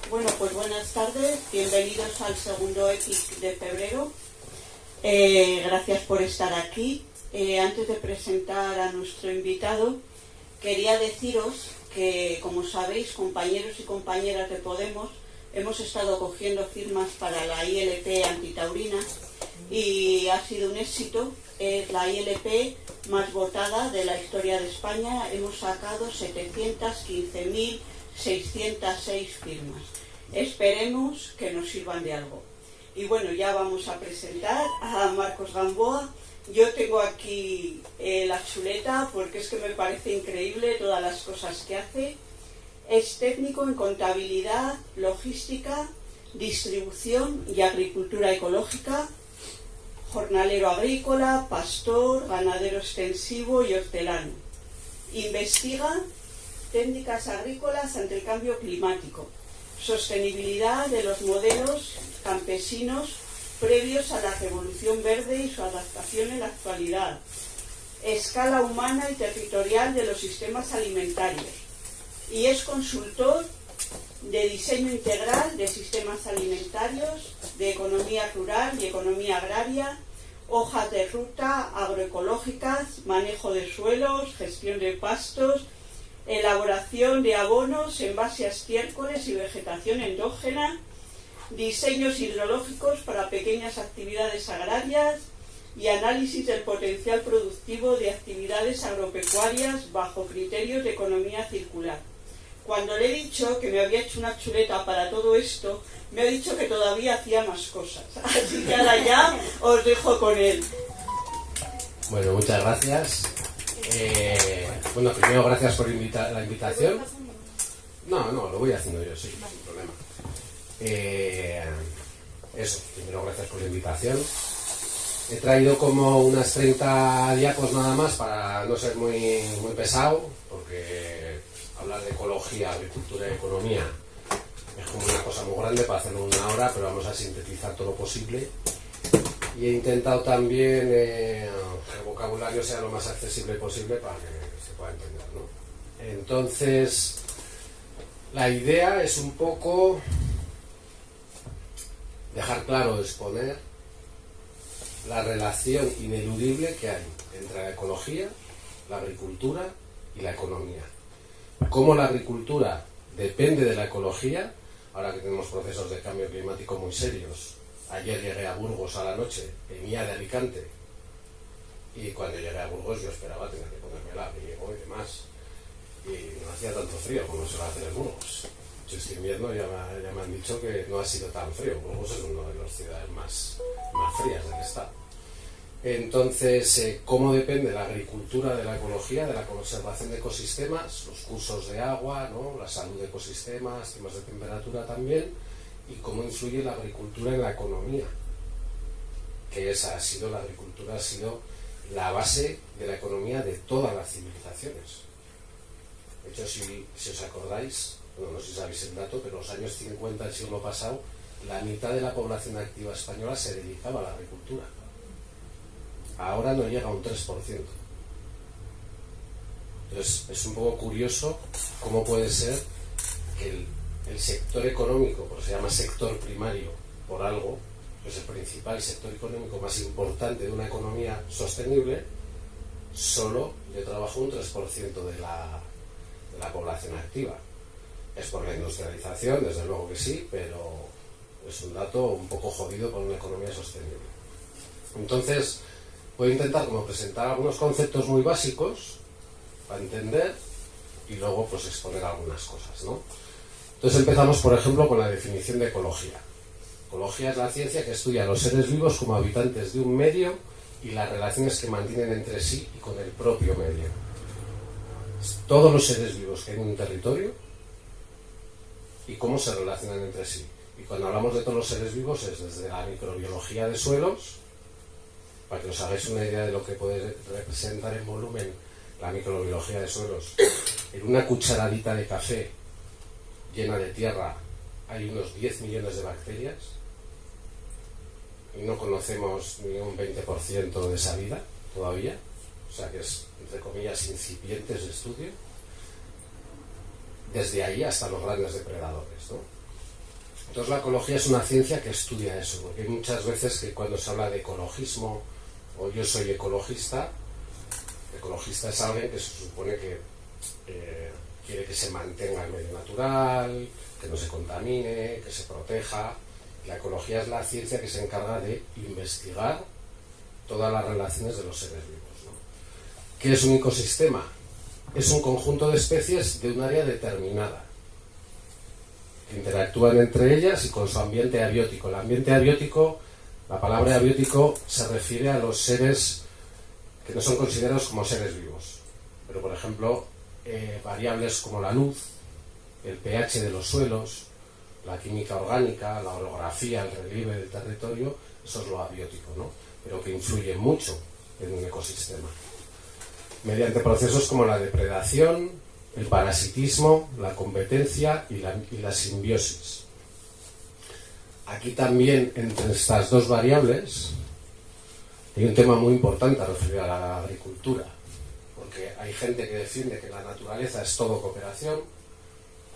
Bueno, pues buenas tardes, bienvenidos al segundo EPIC de febrero. Gracias por estar aquí. Antes de presentar a nuestro invitado, quería deciros que, como sabéis, compañeros y compañeras de Podemos, hemos estado cogiendo firmas para la ILP antitaurina y ha sido un éxito. Es la ILP más votada de la historia de España. Hemos sacado 715.606 firmas. Esperemos que nos sirvan de algo. Y bueno, ya vamos a presentar a Marcos Gamboa. Yo tengo aquí la chuleta porque es que me parece increíble todas las cosas que hace. Es técnico en contabilidad, logística, distribución y agricultura ecológica, jornalero agrícola, pastor, ganadero extensivo y hortelano. Investiga técnicas agrícolas ante el cambio climático, sostenibilidad de los modelos campesinos previos a la revolución verde y su adaptación en la actualidad, escala humana y territorial de los sistemas alimentarios, y es consultor de diseño integral de sistemas alimentarios, de economía rural y economía agraria, hojas de ruta agroecológicas, manejo de suelos, gestión de pastos, elaboración de abonos en base a estiércoles y vegetación endógena, diseños hidrológicos para pequeñas actividades agrarias y análisis del potencial productivo de actividades agropecuarias bajo criterios de economía circular. Cuando le he dicho que me había hecho una chuleta para todo esto, me ha dicho que todavía hacía más cosas. Así que ahora ya os dejo con él. Bueno, muchas gracias. Bueno, primero gracias por la invitación. No, lo voy haciendo yo, sí, sin problema. Eso, primero gracias por la invitación. He traído como unas 30 diapos nada más para no ser muy pesado, porque hablar de ecología, agricultura y economía es como una cosa muy grande para hacerlo en una hora, pero vamos a sintetizar todo lo posible. Y he intentado también que el vocabulario sea lo más accesible posible para que se pueda entender, ¿no? Entonces, la idea es un poco dejar claro, exponer la relación ineludible que hay entre la ecología, la agricultura y la economía. Cómo la agricultura depende de la ecología, ahora que tenemos procesos de cambio climático muy serios. Ayer llegué a Burgos a la noche, venía de Alicante, y cuando llegué a Burgos yo esperaba tener que ponerme el abrigo y demás, y no hacía tanto frío como se va a hacer en Burgos. Este invierno ya me han dicho que no ha sido tan frío. Burgos es una de las ciudades más frías del estado. Entonces, ¿cómo depende la agricultura de la ecología, de la conservación de ecosistemas, los cursos de agua, ¿no? La salud de ecosistemas, temas de temperatura también, y cómo influye la agricultura en la economía? Que la agricultura ha sido la base de la economía de todas las civilizaciones. De hecho, si os acordáis, bueno, no sé si sabéis el dato, pero en los años 50 del siglo pasado, la mitad de la población activa española se dedicaba a la agricultura. Ahora no llega a un 3%. Entonces, es un poco curioso cómo puede ser que el sector económico, porque se llama sector primario por algo, es el principal sector económico más importante de una economía sostenible, solo le trabaja un 3% de la población activa. Es por la industrialización, desde luego que sí, pero es un dato un poco jodido para una economía sostenible. Entonces, voy a intentar como presentar algunos conceptos muy básicos para entender y luego pues exponer algunas cosas, ¿no? Entonces empezamos, por ejemplo, con la definición de ecología. Ecología es la ciencia que estudia a los seres vivos como habitantes de un medio y las relaciones que mantienen entre sí y con el propio medio. Todos los seres vivos que hay en un territorio y cómo se relacionan entre sí. Y cuando hablamos de todos los seres vivos es desde la microbiología de suelos, para que os hagáis una idea de lo que puede representar en volumen la microbiología de suelos. En una cucharadita de café llena de tierra hay unos 10 millones de bacterias y no conocemos ni un 20% de esa vida todavía, o sea que es, entre comillas, incipiente ese estudio. Desde ahí hasta los grandes depredadores, ¿no? Entonces la ecología es una ciencia que estudia eso, porque hay muchas veces que cuando se habla de ecologismo o yo soy ecologista es alguien que se supone que quiere que se mantenga el medio natural, que no se contamine, que se proteja. La ecología es la ciencia que se encarga de investigar todas las relaciones de los seres vivos, ¿no? ¿Qué es un ecosistema? Es un conjunto de especies de un área determinada que interactúan entre ellas y con su ambiente abiótico. El ambiente abiótico, la palabra abiótico se refiere a los seres que no son considerados como seres vivos, pero por ejemplo variables como la luz, el pH de los suelos, la química orgánica, la orografía, el relieve del territorio, eso es lo abiótico, ¿no? Pero que influye mucho en un ecosistema. Mediante procesos como la depredación, el parasitismo, la competencia y la simbiosis. Aquí también, entre estas dos variables, hay un tema muy importante referido a la agricultura, porque hay gente que defiende que la naturaleza es todo cooperación,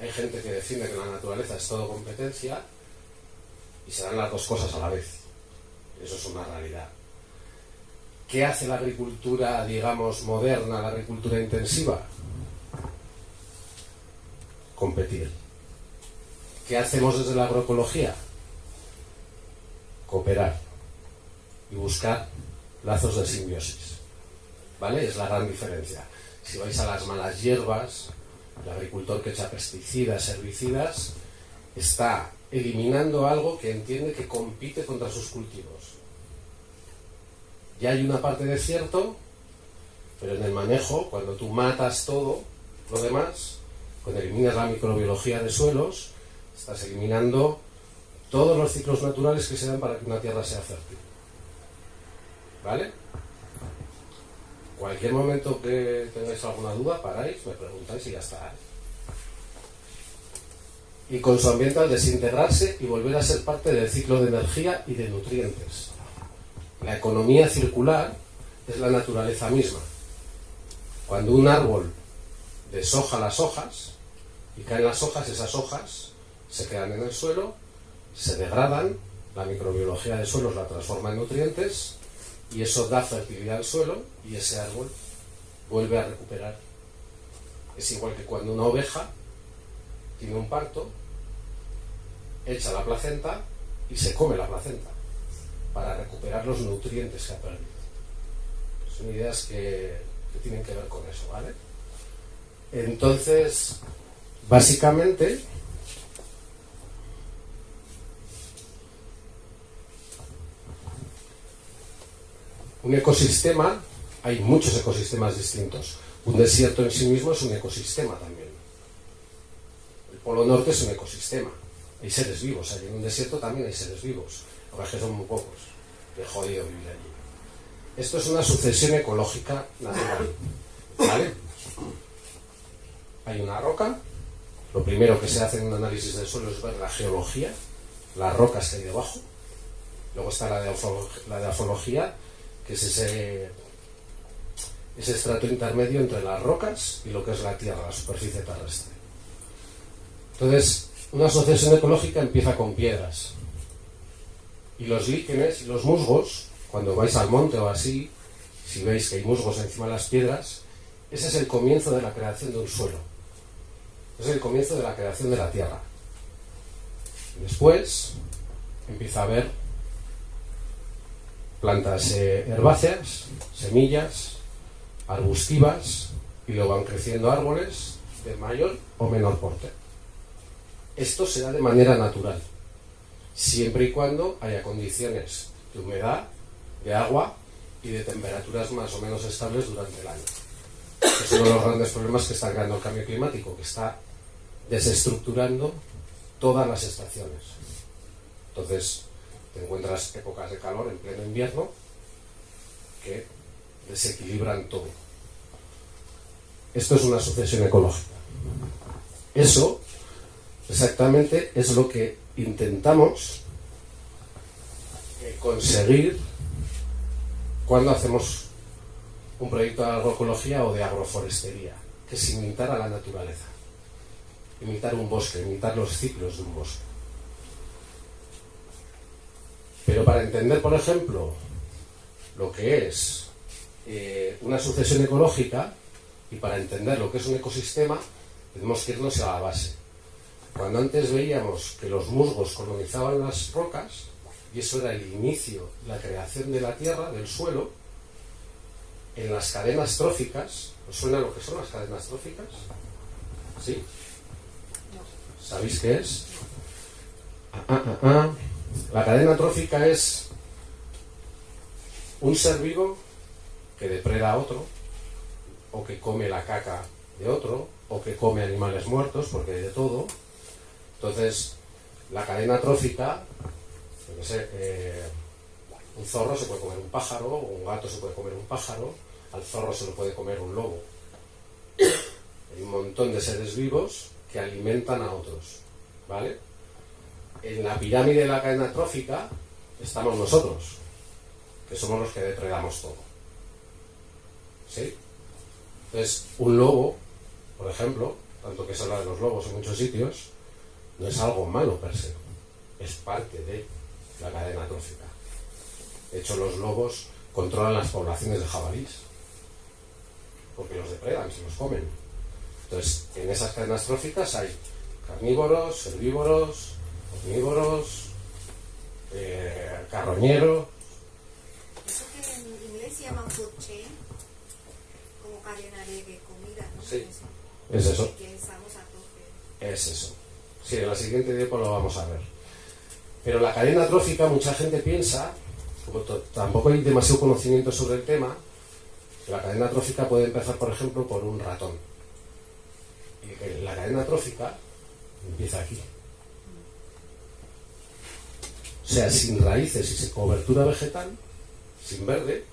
hay gente que defiende que la naturaleza es todo competencia, y se dan las dos cosas a la vez. Eso es una realidad. ¿Qué hace la agricultura, digamos, moderna, la agricultura intensiva? Competir. ¿Qué hacemos desde la agroecología? Cooperar y buscar lazos de simbiosis, ¿vale? Es la gran diferencia. Si vais a las malas hierbas, el agricultor que echa pesticidas, herbicidas, está eliminando algo que entiende que compite contra sus cultivos. Ya hay una parte de cierto, pero en el manejo, cuando tú matas todo lo demás, cuando eliminas la microbiología de suelos, estás eliminando todos los ciclos naturales que se dan para que una tierra sea fértil. ¿Vale? Cualquier momento que tengáis alguna duda, paráis, me preguntáis y ya está. Y con su ambiente al desintegrarse y volver a ser parte del ciclo de energía y de nutrientes. La economía circular es la naturaleza misma. Cuando un árbol deshoja las hojas y caen las hojas, esas hojas se quedan en el suelo, se degradan, la microbiología de suelos la transforma en nutrientes y eso da fertilidad al suelo y ese árbol vuelve a recuperar. Es igual que cuando una oveja tiene un parto, echa la placenta y se come la placenta para recuperar los nutrientes que ha perdido. Son ideas que tienen que ver con eso, ¿vale? Entonces, básicamente, un ecosistema, hay muchos ecosistemas distintos. Un desierto en sí mismo es un ecosistema también. El Polo Norte es un ecosistema. Hay seres vivos, allí en un desierto también hay seres vivos. Lo que es que son muy pocos. Qué jodido vivir allí. Esto es una sucesión ecológica natural. ¿Vale? Hay una roca. Lo primero que se hace en un análisis del suelo es ver la geología, las rocas que hay debajo. Luego está la de afología, que es ese estrato intermedio entre las rocas y lo que es la tierra, la superficie terrestre. Entonces, una sucesión ecológica empieza con piedras. Y los líquenes y los musgos, cuando vais al monte o así, si veis que hay musgos encima de las piedras, ese es el comienzo de la creación de un suelo. Es el comienzo de la creación de la tierra. Después empieza a haber plantas herbáceas, semillas, arbustivas, y luego van creciendo árboles de mayor o menor porte. Esto se da de manera natural, siempre y cuando haya condiciones de humedad, de agua y de temperaturas más o menos estables durante el año. Es uno de los grandes problemas que está creando el cambio climático, que está desestructurando todas las estaciones. Entonces, te encuentras épocas de calor en pleno invierno que desequilibran todo. Esto es una sucesión ecológica. Eso exactamente es lo que intentamos conseguir cuando hacemos un proyecto de agroecología o de agroforestería, que es imitar a la naturaleza, imitar un bosque, imitar los ciclos de un bosque. Pero para entender, por ejemplo, lo que es una sucesión ecológica y para entender lo que es un ecosistema, tenemos que irnos a la base. Cuando antes veíamos que los musgos colonizaban las rocas, y eso era el inicio, la creación de la tierra, del suelo, en las cadenas tróficas, ¿os suena lo que son las cadenas tróficas? ¿Sí? ¿Sabéis qué es? La cadena trófica es un ser vivo que depreda a otro, o que come la caca de otro, o que come animales muertos, porque hay de todo. Entonces, la cadena trófica, yo qué sé, un zorro se puede comer un pájaro, o un gato se puede comer un pájaro, al zorro se lo puede comer un lobo. Hay un montón de seres vivos que alimentan a otros, ¿vale? En la pirámide de la cadena trófica estamos nosotros, que somos los que depredamos todo. ¿Sí? Entonces, un lobo, por ejemplo, tanto que se habla de los lobos en muchos sitios, no es algo malo per se, es parte de la cadena trófica. De hecho, los lobos controlan las poblaciones de jabalís, porque los depredan, se los comen. Entonces, en esas cadenas tróficas hay carnívoros, herbívoros, omnívoros, carroñeros. Eso que en inglés se llama food chain, como cadena de comida, ¿no? Sí, es eso. Que estamos a tope. Es eso. Sí, en la siguiente diapo lo vamos a ver. Pero la cadena trófica, mucha gente piensa, como tampoco hay demasiado conocimiento sobre el tema, que la cadena trófica puede empezar, por ejemplo, por un ratón. Y que la cadena trófica empieza aquí. O sea, sin raíces y sin cobertura vegetal, sin verde,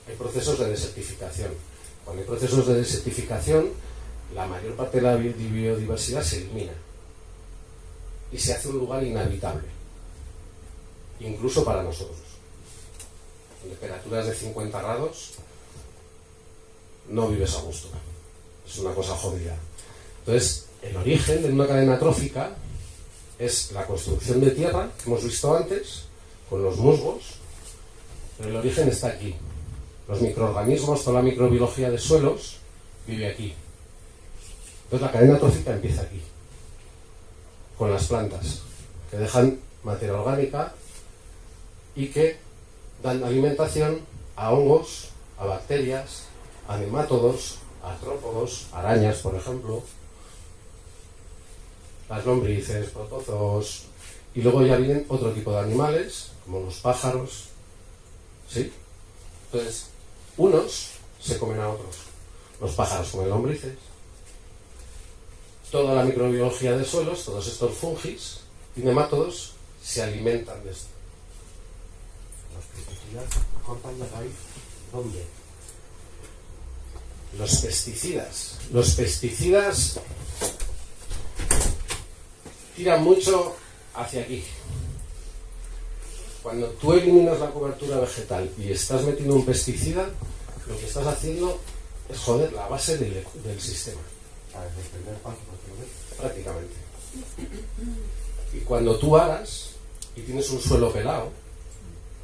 hay procesos de desertificación. Cuando hay procesos de desertificación, la mayor parte de la biodiversidad se elimina y se hace un lugar inhabitable, incluso para nosotros. En temperaturas de 50 grados no vives a gusto, es una cosa jodida. Entonces, el origen de una cadena trófica es la construcción de tierra, que hemos visto antes, con los musgos, pero el origen está aquí. Los microorganismos, toda la microbiología de suelos, vive aquí. Entonces la cadena trófica empieza aquí, con las plantas, que dejan materia orgánica y que dan alimentación a hongos, a bacterias, a nemátodos, a artrópodos, arañas, por ejemplo, las lombrices, protozoos, y luego ya vienen otro tipo de animales, como los pájaros, ¿sí? Entonces, unos se comen a otros. Los pájaros comen lombrices. Toda la microbiología de suelos, todos estos fungis y nemátodos se alimentan de esto. Los pesticidas cortan la raíz. ¿Dónde? Los pesticidas. Los pesticidas tiran mucho hacia aquí. Cuando tú eliminas la cobertura vegetal y estás metiendo un pesticida, lo que estás haciendo es joder la base del sistema. Desde el primer paso, prácticamente. Y cuando tú aras y tienes un suelo pelado,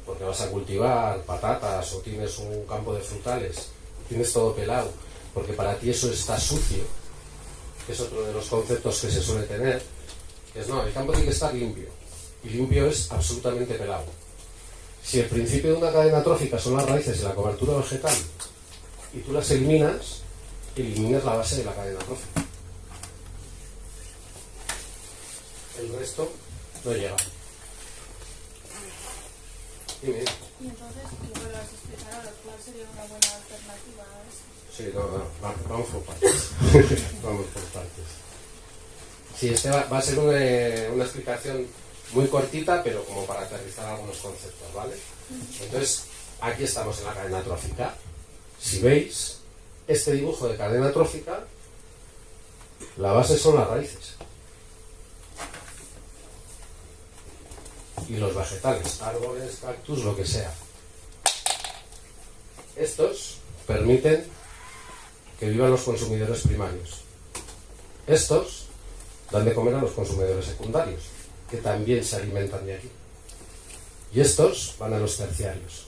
porque vas a cultivar patatas o tienes un campo de frutales, tienes todo pelado, porque para ti eso está sucio, que es otro de los conceptos que se suele tener, que es no, el campo tiene que estar limpio. Y limpio es absolutamente pelado. Si el principio de una cadena trófica son las raíces y la cobertura vegetal, y tú las eliminas la base de la cadena trófica. El resto no llega. Dime. Y entonces, ¿me lo has explicado ahora? ¿Cuál sería una buena alternativa a eso? Sí, vamos por partes. Vamos por partes. Sí, este va a ser una explicación muy cortita, pero como para aterrizar algunos conceptos, ¿vale? Entonces, aquí estamos en la cadena trófica. Si veis, este dibujo de cadena trófica, la base son las raíces. Y los vegetales, árboles, cactus, lo que sea. Estos permiten que vivan los consumidores primarios. Estos dan de comer a los consumidores secundarios, que también se alimentan de aquí. Y estos van a los terciarios.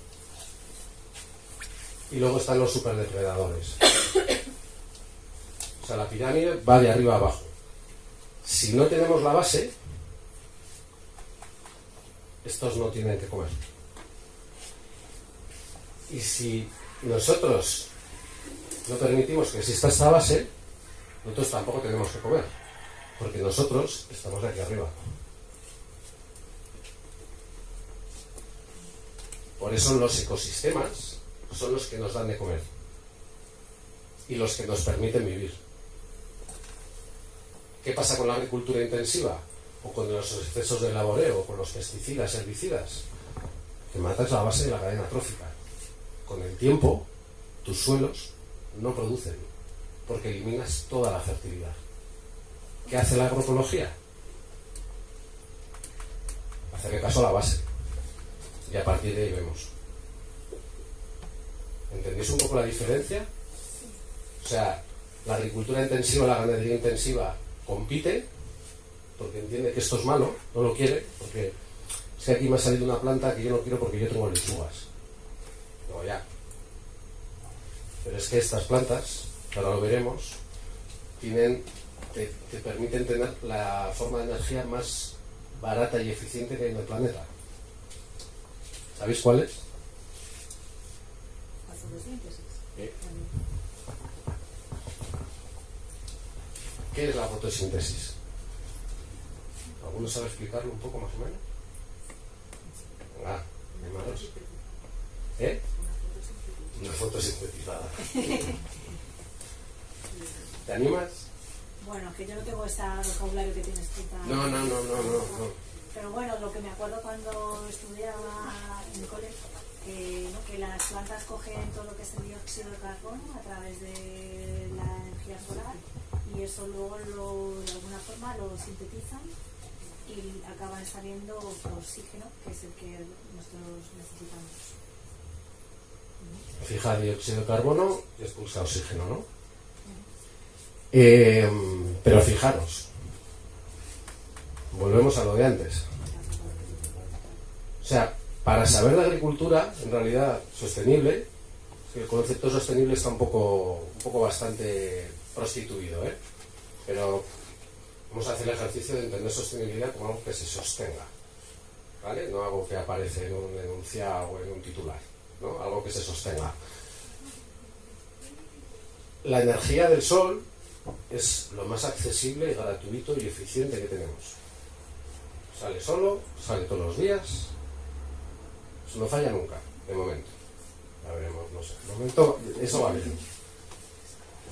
Y luego están los superdepredadores. O sea, la pirámide va de arriba a abajo. Si no tenemos la base, estos no tienen que comer. Y si nosotros no permitimos que exista esta base, nosotros tampoco tenemos que comer, porque nosotros estamos aquí arriba. Por eso los ecosistemas son los que nos dan de comer y los que nos permiten vivir. ¿Qué pasa con la agricultura intensiva? O con los excesos de laboreo, o con los pesticidas, herbicidas, que matas la base de la cadena trófica. Con el tiempo, tus suelos no producen, porque eliminas toda la fertilidad. ¿Qué hace la agroecología? Hacerle caso a la base. Y a partir de ahí vemos. ¿Entendéis un poco la diferencia? O sea, la agricultura intensiva, la ganadería intensiva compite, porque entiende que esto es malo, no lo quiere, porque es que aquí me ha salido una planta que yo no quiero porque yo tengo lechugas. No, ya. Pero es que estas plantas, que ahora lo veremos, te permiten tener la forma de energía más barata y eficiente que hay en el planeta. ¿Sabéis cuál es? La fotosíntesis. ¿Qué es la fotosíntesis? ¿Alguno sabe explicarlo un poco más o menos? Venga, animaros. ¿Eh? Una fotosintetizada. ¿Te animas? Bueno, que yo no tengo ese vocabulario que tienes tú tan... No. Pero bueno, lo que me acuerdo cuando estudiaba en el colegio, que las plantas cogen todo lo que es el dióxido de carbono a través de la energía solar y eso luego de alguna forma lo sintetizan y acaban saliendo oxígeno, que es el que nosotros necesitamos. Fija dióxido de carbono y expulsa oxígeno, ¿no? Pero fijaros, volvemos a lo de antes. O sea, para saber de agricultura, en realidad sostenible, el concepto sostenible está un poco bastante prostituido, ¿eh? Pero vamos a hacer el ejercicio de entender sostenibilidad como algo que se sostenga, ¿vale? No algo que aparece en un enunciado o en un titular, ¿no? Algo que se sostenga. La energía del sol es lo más accesible, gratuito y eficiente que tenemos. Sale solo, sale todos los días, eso no falla nunca, de momento. Ya veremos, no sé. De momento eso va bien.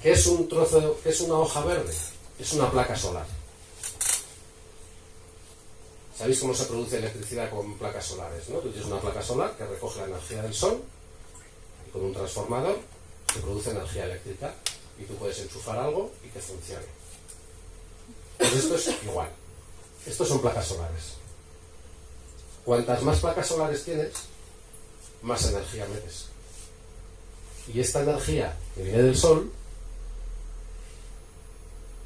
¿Qué es un trozo, qué es una hoja verde? Es una placa solar. ¿Sabéis cómo se produce electricidad con placas solares, no? Tú tienes una placa solar que recoge la energía del sol y con un transformador se produce energía eléctrica y tú puedes enchufar algo y que funcione. Pues esto es igual. Estos son placas solares. Cuantas más placas solares tienes, más energía metes. Y esta energía que viene del sol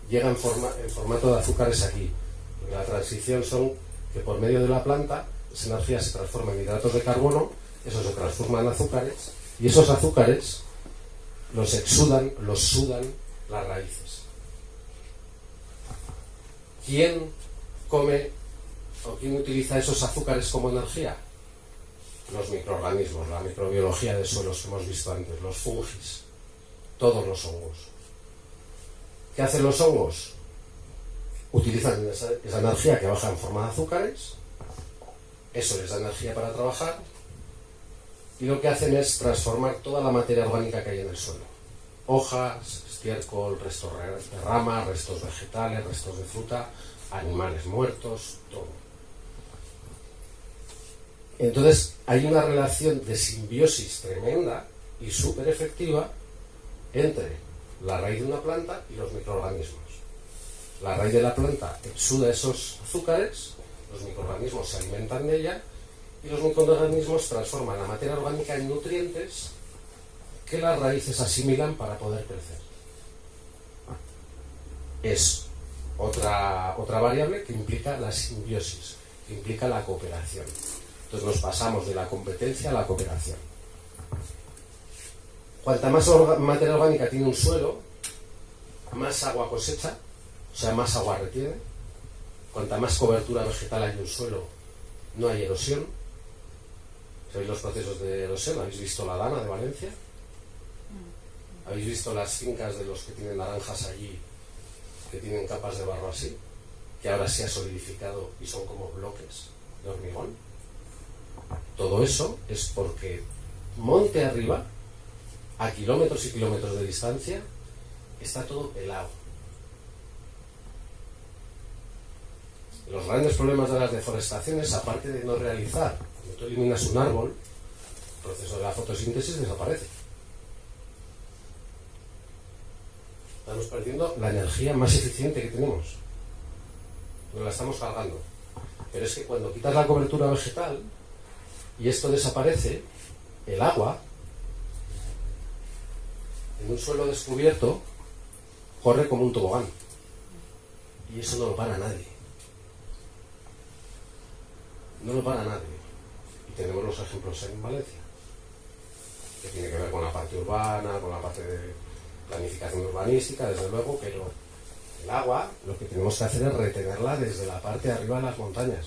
llega en formato de azúcares aquí. Porque la transición son que por medio de la planta esa energía se transforma en hidratos de carbono, eso se transforma en azúcares y esos azúcares los exudan, los sudan las raíces. ¿Quién come o quién utiliza esos azúcares como energía? Los microorganismos, la microbiología de suelos que hemos visto antes, los fungis, todos los hongos. ¿Qué hacen los hongos? Utilizan esa energía que baja en forma de azúcares, eso les da energía para trabajar, y lo que hacen es transformar toda la materia orgánica que hay en el suelo. Hojas, estiércol, restos de ramas, restos vegetales, restos de fruta, animales muertos, todo. Entonces hay una relación de simbiosis tremenda y súper efectiva entre la raíz de una planta y los microorganismos. La raíz de la planta exuda esos azúcares, los microorganismos se alimentan de ella y los microorganismos transforman la materia orgánica en nutrientes que las raíces asimilan para poder crecer. Es otra variable que implica la simbiosis, que implica la cooperación. Entonces nos pasamos de la competencia a la cooperación. Cuanta más materia orgánica tiene un suelo, más agua cosecha, o sea, más agua retiene. Cuanta más cobertura vegetal hay en un suelo, no hay erosión. ¿Sabéis los procesos de erosión? ¿Habéis visto la Dana de Valencia? ¿Habéis visto las fincas de los que tienen naranjas allí, que tienen capas de barro así, que ahora se ha solidificado y son como bloques de hormigón? Todo eso es porque monte arriba, a kilómetros y kilómetros de distancia, está todo pelado. Los grandes problemas de las deforestaciones, aparte de no realizar, cuando tú eliminas un árbol, el proceso de la fotosíntesis desaparece. Estamos perdiendo la energía más eficiente que tenemos. Nos la estamos cargando. Pero es que cuando quitas la cobertura vegetal y esto desaparece, el agua en un suelo descubierto corre como un tobogán. Y eso no lo para nadie. No lo para nadie. Y tenemos los ejemplos en Valencia, que tiene que ver con la parte urbana, con la parte de planificación urbanística, desde luego, pero el agua, lo que tenemos que hacer es retenerla desde la parte de arriba de las montañas.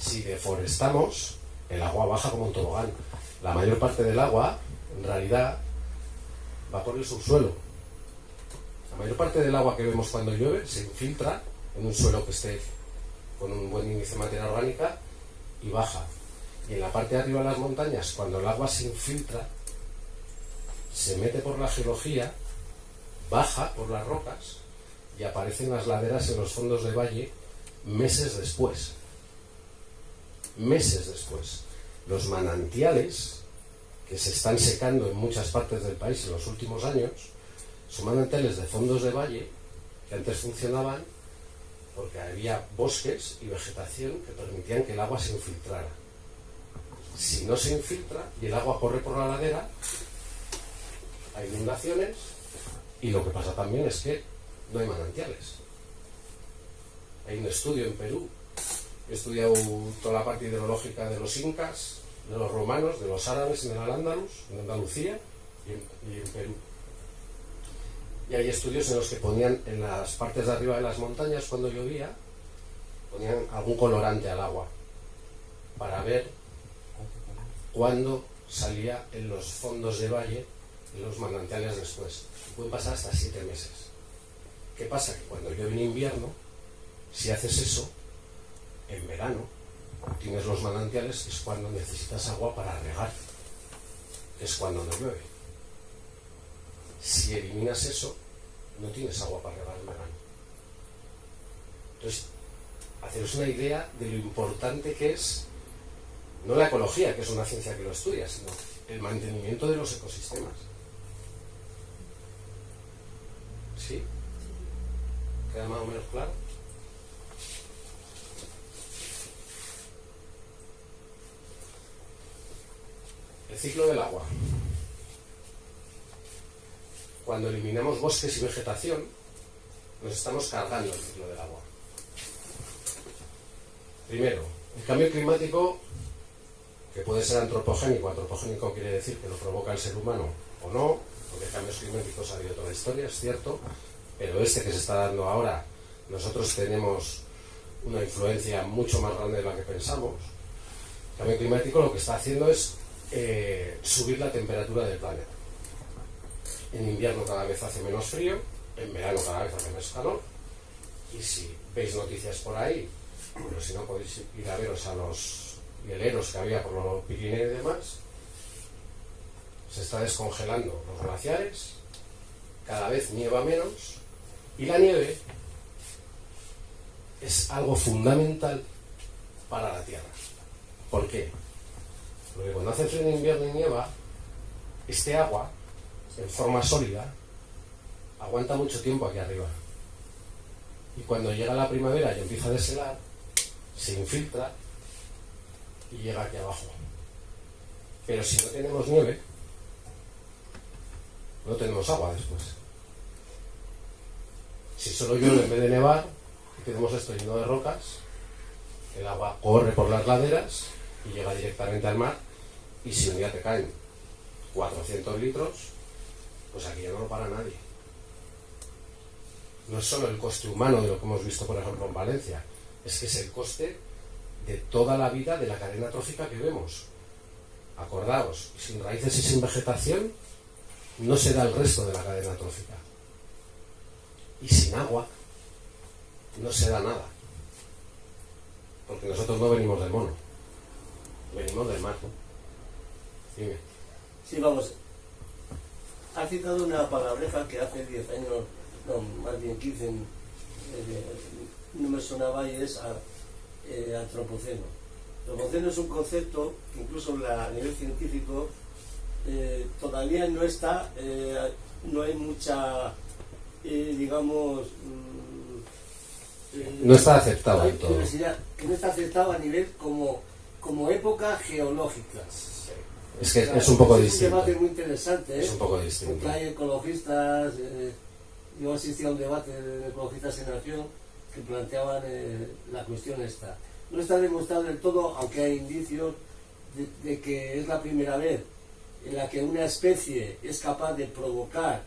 Si deforestamos, el agua baja como un tobogán. La mayor parte del agua, en realidad, va por el subsuelo. La mayor parte del agua que vemos cuando llueve se infiltra en un suelo que esté con un buen índice de materia orgánica y baja. Y en la parte de arriba de las montañas, cuando el agua se infiltra, se mete por la geología, baja por las rocas y aparecen las laderas en los fondos de valle meses después. Meses después. Los manantiales que se están secando en muchas partes del país en los últimos años son manantiales de fondos de valle que antes funcionaban porque había bosques y vegetación que permitían que el agua se infiltrara. Si no se infiltra y el agua corre por la ladera, hay inundaciones y lo que pasa también es que no hay manantiales. Hay un estudio en Perú, he estudiado toda la parte hidrológica de los incas, de los romanos, de los árabes en el Al-Ándalus, en Andalucía y en Perú. Y hay estudios en los que ponían en las partes de arriba de las montañas, cuando llovía, ponían algún colorante al agua para ver cuándo salía en los fondos de valle, en los manantiales después. Y puede pasar hasta 7 meses. ¿Qué pasa? Que cuando llueve en invierno, si haces eso, en verano, tienes los manantiales, es cuando necesitas agua para regar, que es cuando no llueve. Si eliminas eso, no tienes agua para regar en verano. Entonces, haceros una idea de lo importante que es, no la ecología, que es una ciencia que lo estudia, sino el mantenimiento de los ecosistemas. ¿Sí? ¿Queda más o menos claro? El ciclo del agua. Cuando eliminamos bosques y vegetación, nos estamos cargando el ciclo del agua. Primero, el cambio climático, que puede ser antropogénico. Antropogénico quiere decir que lo provoca el ser humano o no, porque cambios climáticos ha habido toda la historia, es cierto, pero este que se está dando ahora, nosotros tenemos una influencia mucho más grande de la que pensamos. El cambio climático lo que está haciendo es subir la temperatura del planeta. En invierno cada vez hace menos frío, en verano cada vez hace menos calor, y si veis noticias por ahí, pero si no podéis ir a veros a los hieleros que había por los Pirineos y demás, se está descongelando los glaciares, cada vez nieva menos, y la nieve es algo fundamental para la Tierra. ¿Por qué? Porque cuando hace frío en invierno y nieva, este agua, en forma sólida, aguanta mucho tiempo aquí arriba. Y cuando llega la primavera y empieza a deshelar, se infiltra y llega aquí abajo. Pero si no tenemos nieve, no tenemos agua después. Si solo llueve en vez de nevar y tenemos esto lleno de rocas, El agua corre por las laderas y llega directamente al mar, y si un día te caen 400 litros, pues aquí ya no lo para nadie. No es solo el coste humano de lo que hemos visto, por ejemplo, en Valencia, es que es el coste de toda la vida de la cadena trófica que vemos. Acordaos, sin raíces y sin vegetación no se da el resto de la cadena trófica. Y sin agua no se da nada. Porque nosotros no venimos del mono, venimos del mar. Dime. Sí, vamos. Ha citado una palabreja que hace 10 años, no, más bien 15, no me sonaba, y es antropoceno. Antropoceno es un concepto que incluso a nivel científico todavía no está, no hay mucha, digamos... no está aceptado en todo. Que no está aceptado a nivel como época geológica. Es que es un poco distinto. Es un debate muy interesante, Es un poco distinto. porque hay ecologistas, yo asistí a un debate de ecologistas en acción que planteaban la cuestión esta. No está demostrado del todo, aunque hay indicios de que es la primera vez en la que una especie es capaz de provocar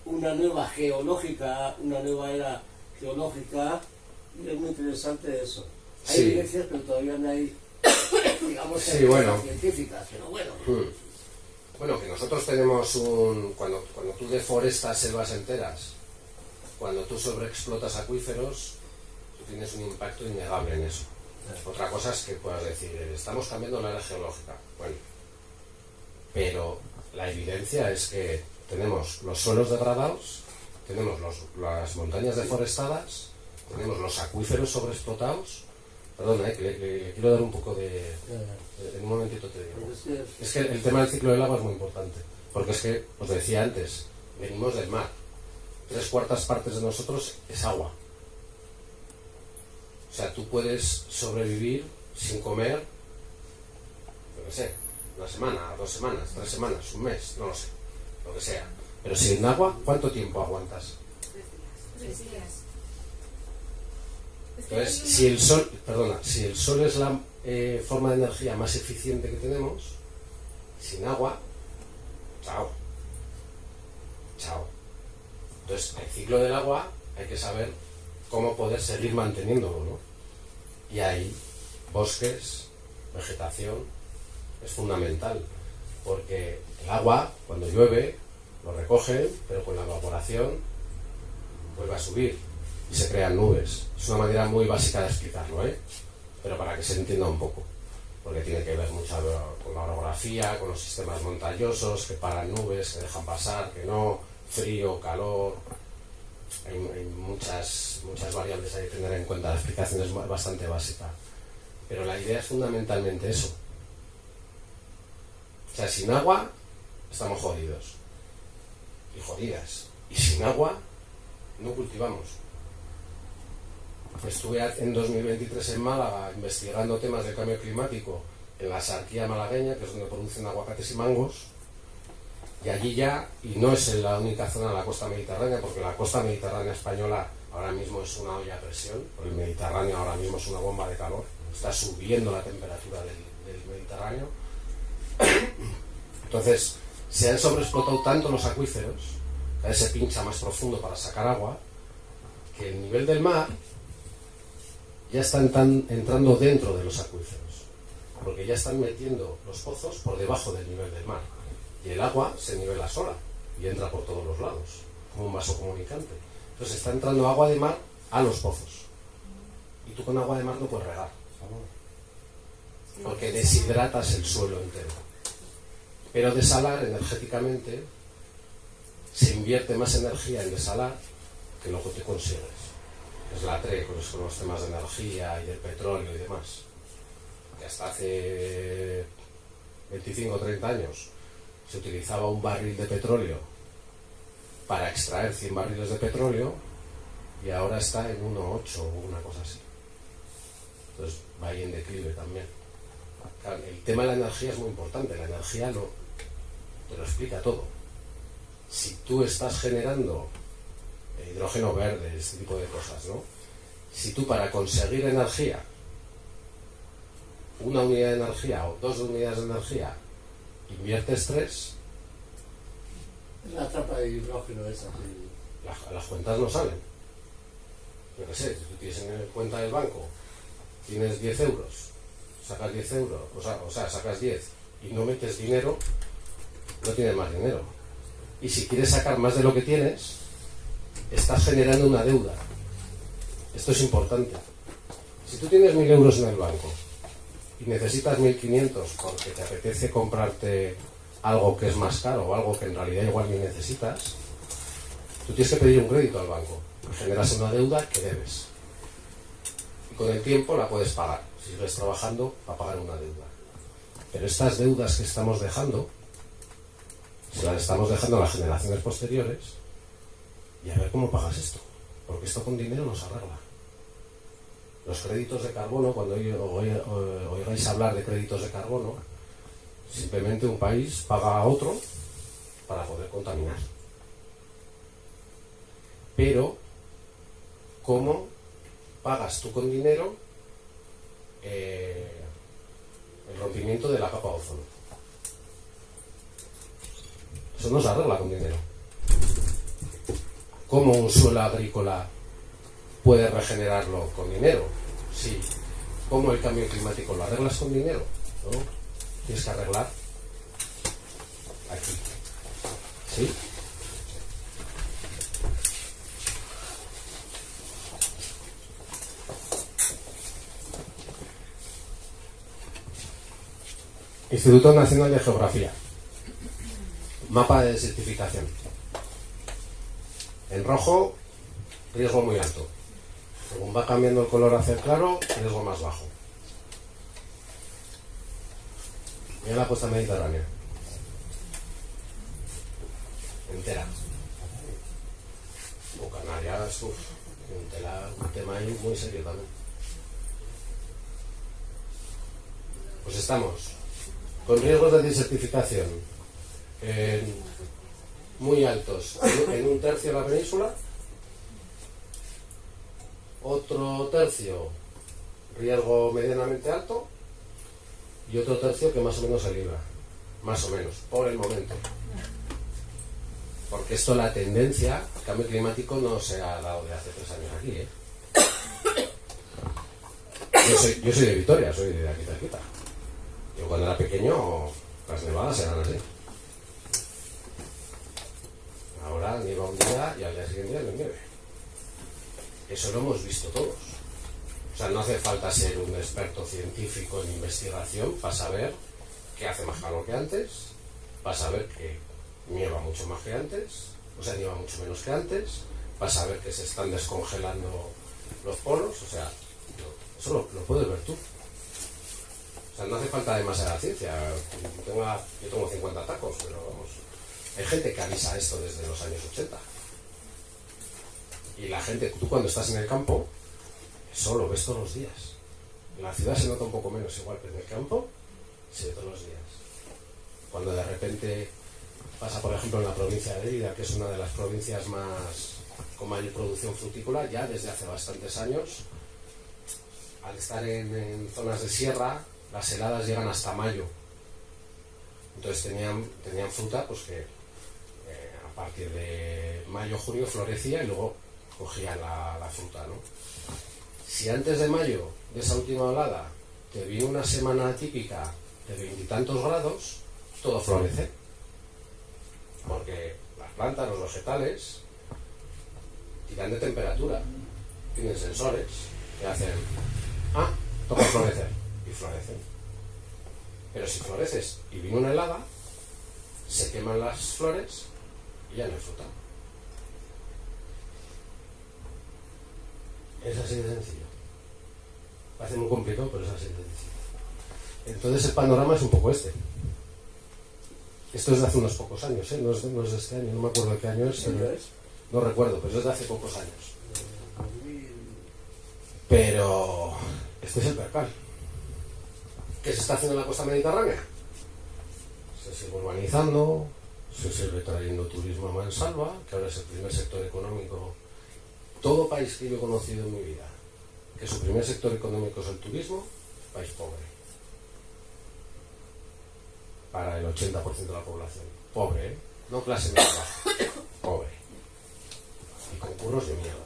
una nueva geológica, una nueva era geológica, y es muy interesante eso. Hay Sí. evidencias, pero todavía no hay, digamos, Sí, bueno. científicas, pero bueno. Bueno, que nosotros tenemos un... Cuando tú deforestas selvas enteras, cuando tú sobreexplotas acuíferos, tú tienes un impacto innegable en eso. Otra cosa es que puedas decir, estamos cambiando la era geológica. Bueno, pero la evidencia es que tenemos los suelos degradados, tenemos las montañas deforestadas, tenemos los acuíferos sobreexplotados. Perdona, que le quiero dar un poco de... En un momentito te digo. Es que el tema del ciclo del agua es muy importante, porque es que, os decía antes, venimos del mar. 3/4 partes de nosotros es agua. O sea, tú puedes sobrevivir sin comer, yo qué sé, una semana, 2 semanas, 3 semanas, un mes, no lo sé, lo que sea. Pero sin agua, ¿cuánto tiempo aguantas? 3 días. Entonces, si el sol es la forma de energía más eficiente que tenemos, sin agua, chao. Chao. Entonces, el ciclo del agua hay que saber cómo poder seguir manteniéndolo, ¿no? Y ahí, bosques, vegetación, es fundamental, porque el agua, cuando llueve, lo recogen, pero con la evaporación vuelve a subir y se crean nubes. Es una manera muy básica de explicarlo, pero para que se entienda un poco, porque tiene que ver mucho con la orografía, con los sistemas montañosos que paran nubes, que dejan pasar, que no, frío, calor. Hay muchas variables hay que tener en cuenta. La explicación es bastante básica, pero la idea es fundamentalmente eso. O sea, sin agua estamos jodidos y jodidas, y sin agua no cultivamos. Estuve en 2023 en Málaga investigando temas de cambio climático en la Sarquía malagueña, que es donde producen aguacates y mangos, y allí ya, y no es en la única zona de la costa mediterránea, porque la costa mediterránea española ahora mismo es una olla a presión, porque el Mediterráneo ahora mismo es una bomba de calor, está subiendo la temperatura del Mediterráneo. Entonces, se han sobreexplotado tanto los acuíferos, cada vez se pincha más profundo para sacar agua, que el nivel del mar ya está entrando dentro de los acuíferos, porque ya están metiendo los pozos por debajo del nivel del mar, y el agua se nivela sola y entra por todos los lados, como un vaso comunicante. Entonces está entrando agua de mar a los pozos, y tú con agua de mar no puedes regar, porque deshidratas el suelo entero. Pero desalar energéticamente, se invierte más energía en desalar que lo que te consigues. Es la TRE, con los temas de energía y del petróleo y demás, que hasta hace 25 o 30 años se utilizaba un barril de petróleo para extraer 100 barriles de petróleo, y ahora está en 1,8 o una cosa así. Entonces va ahí en declive también. Claro, el tema de la energía es muy importante. La energía te lo explica todo. Si tú estás generando hidrógeno verde, este tipo de cosas, ¿no? Si tú, para conseguir energía, una unidad de energía o 2 unidades de energía, inviertes 3, La trampa de hidrógeno esa. las cuentas no salen. Yo qué sé, si tú tienes en cuenta del banco, tienes 10 euros, sacas 10 euros, o sea, sacas 10 y no metes dinero, no tienes más dinero. Y si quieres sacar más de lo que tienes, estás generando una deuda. Esto es importante. Si tú tienes 1.000 euros en el banco y necesitas 1.500 porque te apetece comprarte algo que es más caro o algo que en realidad igual ni necesitas, tú tienes que pedir un crédito al banco. Generas una deuda que debes. Y con el tiempo la puedes pagar. Sigues trabajando para pagar una deuda. Pero estas deudas que estamos dejando, se las estamos dejando a las generaciones posteriores, y a ver cómo pagas esto. Porque esto con dinero no se arregla. Los créditos de carbono, cuando oigáis hablar de créditos de carbono, simplemente un país paga a otro para poder contaminar. Pero, ¿cómo pagas tú con dinero el rompimiento de la capa de ozono? Eso no se arregla con dinero. ¿Cómo un suelo agrícola puede regenerarlo con dinero? Sí. ¿Cómo el cambio climático lo arreglas con dinero? ¿No? Tienes que arreglar aquí. ¿Sí? Instituto Nacional de Geografía. Mapa de desertificación. En rojo, riesgo muy alto. Según va cambiando el color hacia el claro, riesgo más bajo. Mira la costa mediterránea. Entera. O Canarias, un tema ahí muy serio también. Pues estamos con riesgos de desertificación muy altos en un tercio de la península, otro tercio riesgo medianamente alto y otro tercio que más o menos se libra, más o menos, por el momento. Porque esto, la tendencia, el cambio climático no se ha dado de hace 3 años aquí, Yo soy de Vitoria, soy de aquí cerquita. Yo cuando era pequeño, las nevadas eran así. Ahora nieva un día y al día siguiente no nieve. Eso lo hemos visto todos. O sea, no hace falta ser un experto científico en investigación para saber que hace más calor que antes, para saber que nieva mucho más que antes, o sea, nieva mucho menos que antes, para saber que se están descongelando los polos, o sea, eso lo puedes ver tú. O sea, no hace falta demasiada ciencia. Yo tengo 50 tacos, pero vamos, hay gente que avisa esto desde los años 80. Y la gente, tú cuando estás en el campo, eso lo ves todos los días. En la ciudad se nota un poco menos igual, pero en el campo se ve todos los días. Cuando de repente pasa, por ejemplo, en la provincia de Lérida, que es una de las provincias con mayor producción frutícola, ya desde hace bastantes años, al estar en zonas de sierra, las heladas llegan hasta mayo. Entonces tenían fruta, pues que a partir de mayo, junio florecía y luego cogían la fruta, ¿no? Si antes de mayo, de esa última helada, te viene una semana típica de 20 y tantos grados, todo florece. Porque las plantas, los vegetales, tiran de temperatura. Tienen sensores que hacen, toca florecer, y florecen. Pero si floreces y viene una helada, se queman las flores y ya no hay fruta. Es así de sencillo. Parece muy complicado, pero es así de sencillo. Entonces el panorama es un poco este. Esto es de hace unos pocos años, no es de este año, no me acuerdo de qué año es. No recuerdo, pero es de hace pocos años. Pero este es el percal. ¿Qué se está haciendo en la costa mediterránea? Se sigue urbanizando, se sigue trayendo turismo a mansalva, que ahora es el primer sector económico. Todo país que yo he conocido en mi vida, que su primer sector económico es el turismo, país pobre. para el 80% de la población. Pobre, ¿eh? No clase media, pobre. Y con curros de mierda.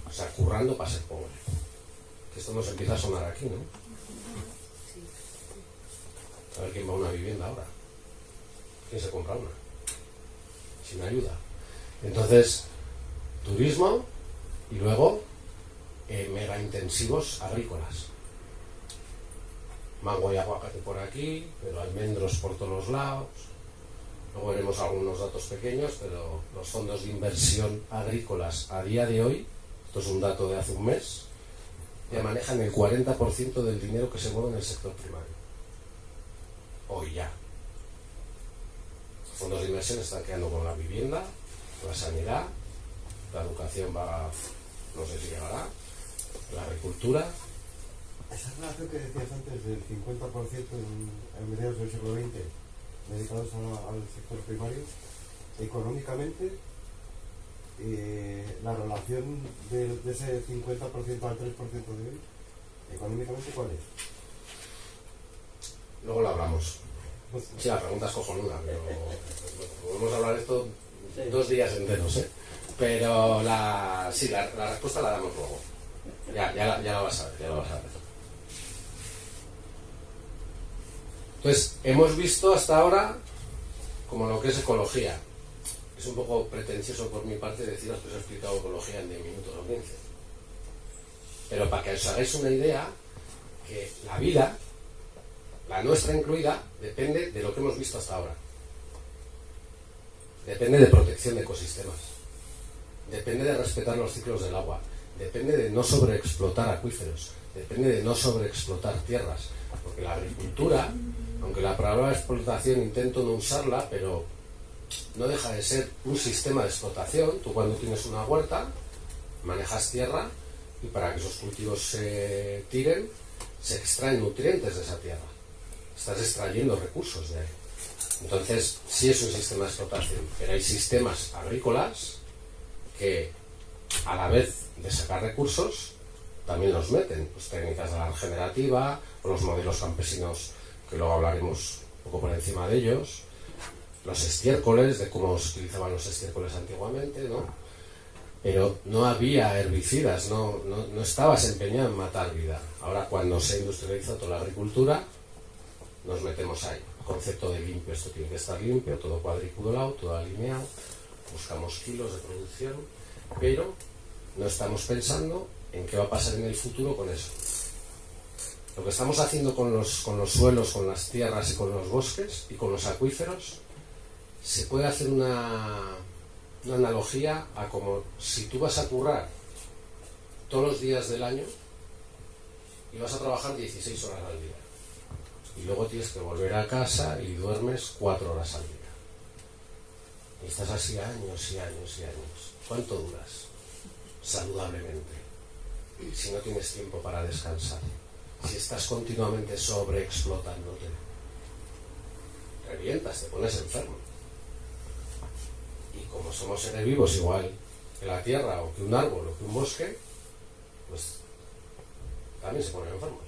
O sea, currando para ser pobre. Que esto nos empieza a sonar aquí, ¿no? A ver quién va a una vivienda ahora. ¿Quién se compra una? Sin ayuda. Entonces, turismo y luego mega intensivos agrícolas. Mango y aguacate por aquí, pero almendros por todos los lados. Luego veremos algunos datos pequeños, pero los fondos de inversión agrícolas a día de hoy, esto es un dato de hace un mes, ya manejan el 40% del dinero que se mueve en el sector primario. Hoy ya. Los fondos de inversión están quedando con la vivienda, la sanidad, la educación va, no sé si llegará, la agricultura. Esa relación que decías antes del 50% en mediados del siglo XX dedicados al sector primario, económicamente, la relación de ese 50% al 3% de hoy, económicamente, ¿cuál es? Luego lo hablamos. Sí, la pregunta es cojonuda, pero podemos hablar de esto 2 días enteros, ¿eh? Pero la respuesta la damos luego. Ya la vas a ver, Entonces, hemos visto hasta ahora como lo que es ecología. Es un poco pretencioso por mi parte deciros que os he explicado ecología en 10 minutos o 15. Pero para que os hagáis una idea, que la vida, la nuestra incluida, depende de lo que hemos visto hasta ahora. Depende de protección de ecosistemas. Depende de respetar los ciclos del agua. Depende de no sobreexplotar acuíferos. Depende de no sobreexplotar tierras. Porque la agricultura, aunque la palabra explotación intento no usarla, pero no deja de ser un sistema de explotación. Tú cuando tienes una huerta, manejas tierra y para que esos cultivos se tiren, se extraen nutrientes de esa tierra. Estás extrayendo recursos de ahí. Entonces, sí es un sistema de explotación, pero hay sistemas agrícolas que, a la vez de sacar recursos, también los meten. Pues técnicas de la regenerativa, o los modelos campesinos, que luego hablaremos un poco por encima de ellos, los estiércoles, de cómo se utilizaban los estiércoles antiguamente, ¿no? Pero no había herbicidas, no estabas empeñado en matar vida. Ahora, cuando se industrializa toda la agricultura, nos metemos ahí. Concepto de limpio, esto tiene que estar limpio, todo cuadriculado, todo alineado, buscamos kilos de producción, pero no estamos pensando en qué va a pasar en el futuro con eso. Lo que estamos haciendo con los suelos, con las tierras y con los bosques y con los acuíferos, se puede hacer una analogía a como si tú vas a currar todos los días del año y vas a trabajar 16 horas al día. Y luego tienes que volver a casa y duermes 4 horas al día. Y estás así años y años y años. ¿Cuánto duras? Saludablemente. Si no tienes tiempo para descansar. Si estás continuamente sobreexplotándote. Revientas, te pones enfermo. Y como somos seres vivos igual que la tierra o que un árbol o que un bosque, pues también se ponen enfermos.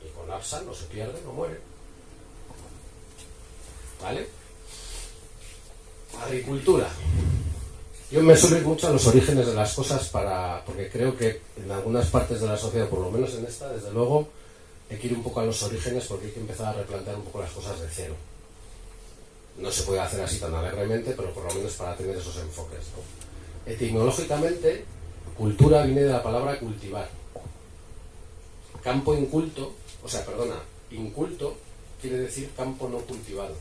Y colapsan, no se pierden, no mueren. ¿Vale? Agricultura. Yo me suelo ir mucho a los orígenes de las cosas porque creo que en algunas partes de la sociedad, por lo menos en esta, desde luego, hay que ir un poco a los orígenes porque hay que empezar a replantear un poco las cosas de cero. No se puede hacer así tan alegremente, pero por lo menos para tener esos enfoques, ¿no? Etimológicamente, cultura viene de la palabra cultivar. Campo inculto, inculto quiere decir campo no cultivado.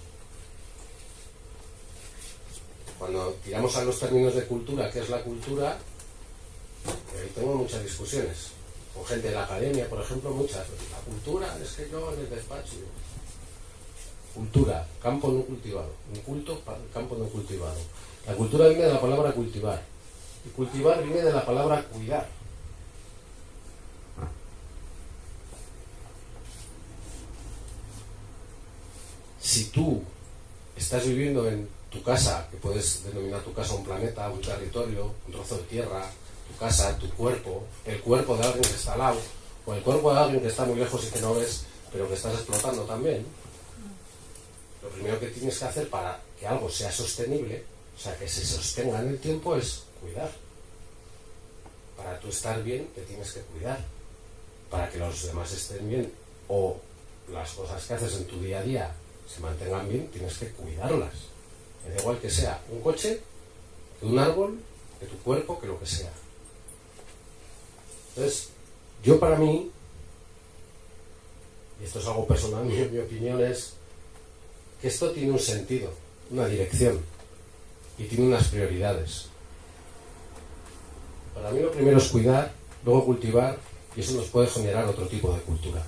Cuando tiramos a los términos de cultura, ¿qué es la cultura? Tengo muchas discusiones. Con gente de la academia, por ejemplo, muchas. La cultura es que yo en el despacho. Cultura, campo no cultivado. Inculto, campo no cultivado. La cultura viene de la palabra cultivar. Y cultivar viene de la palabra cuidar. Si tú estás viviendo en tu casa, que puedes denominar tu casa un planeta, un territorio, un trozo de tierra, tu casa, tu cuerpo, el cuerpo de alguien que está al lado, o el cuerpo de alguien que está muy lejos y que no ves, pero que estás explotando también. Lo primero que tienes que hacer para que algo sea sostenible, o sea, que se sostenga en el tiempo, es cuidar. Para tú estar bien, te tienes que cuidar. Para que los demás estén bien, o las cosas que haces en tu día a día se mantengan bien, tienes que cuidarlas. Me da igual que sea un coche, que un árbol, que tu cuerpo, que lo que sea. Entonces, yo para mí, y esto es algo personal, mi opinión es que esto tiene un sentido, una dirección, y tiene unas prioridades. Para mí lo primero es cuidar, luego cultivar, y eso nos puede generar otro tipo de cultura.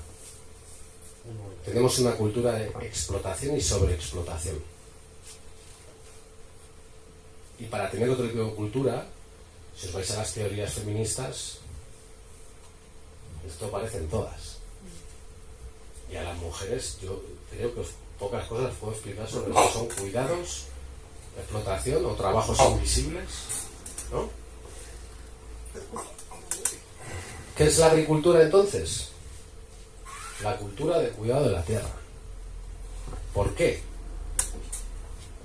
Tenemos una cultura de explotación y sobreexplotación. Y para tener otro tipo de cultura, si os vais a las teorías feministas, esto aparecen todas. Y a las mujeres, yo creo que pocas cosas puedo explicar sobre lo que son cuidados, explotación o trabajos invisibles, ¿no? ¿Qué es la agricultura entonces? La cultura de cuidado de la tierra. ¿Por qué?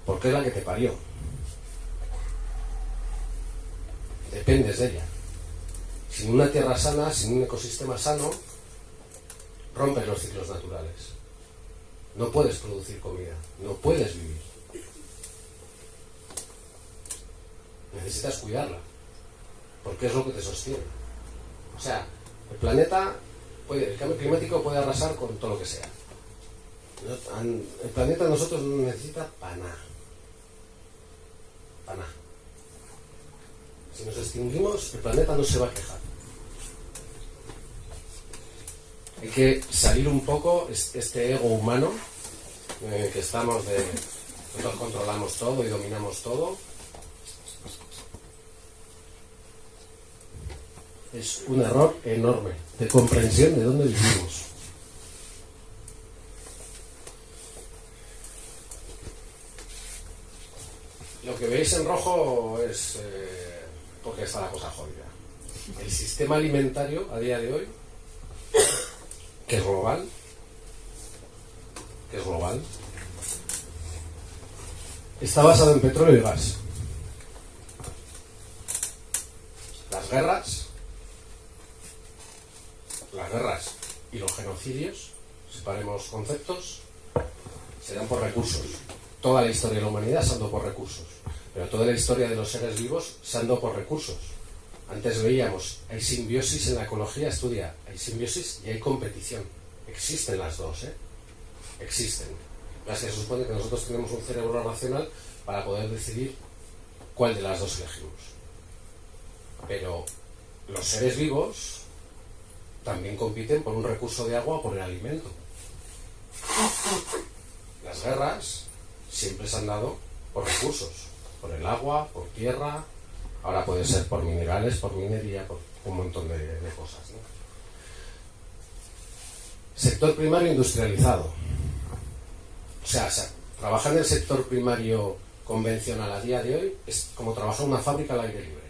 Porque es la que te parió. Dependes de ella. Sin una tierra sana, sin un ecosistema sano, rompes los ciclos naturales. No puedes producir comida, no puedes vivir. Necesitas cuidarla, porque es lo que te sostiene. O sea, el planeta, el cambio climático puede arrasar con todo lo que sea. El planeta a nosotros no necesita para nada. Para nada. Si nos extinguimos, el planeta no se va a quejar. Hay que salir un poco este ego humano en el que estamos de nosotros controlamos todo y dominamos todo. Es un error enorme de comprensión de dónde vivimos. Lo que veis en rojo es porque está la cosa jodida. El sistema alimentario a día de hoy, que es global, está basado en petróleo y gas. Las guerras y los genocidios, separemos conceptos, se dan por recursos. Toda la historia de la humanidad se andó por recursos, pero toda la historia de los seres vivos se andó por recursos. Antes veíamos, hay simbiosis en la ecología, estudia, hay simbiosis y hay competición. Existen las dos, existen. Las que se supone que nosotros tenemos un cerebro racional para poder decidir cuál de las dos elegimos. Pero los seres vivos también compiten por un recurso de agua o por el alimento. Las guerras siempre se han dado por recursos, por el agua, por tierra, ahora puede ser por minerales, por minería, por un montón de cosas, ¿no? Sector primario industrializado. O sea, trabajar en el sector primario convencional a día de hoy es como trabajar en una fábrica al aire libre.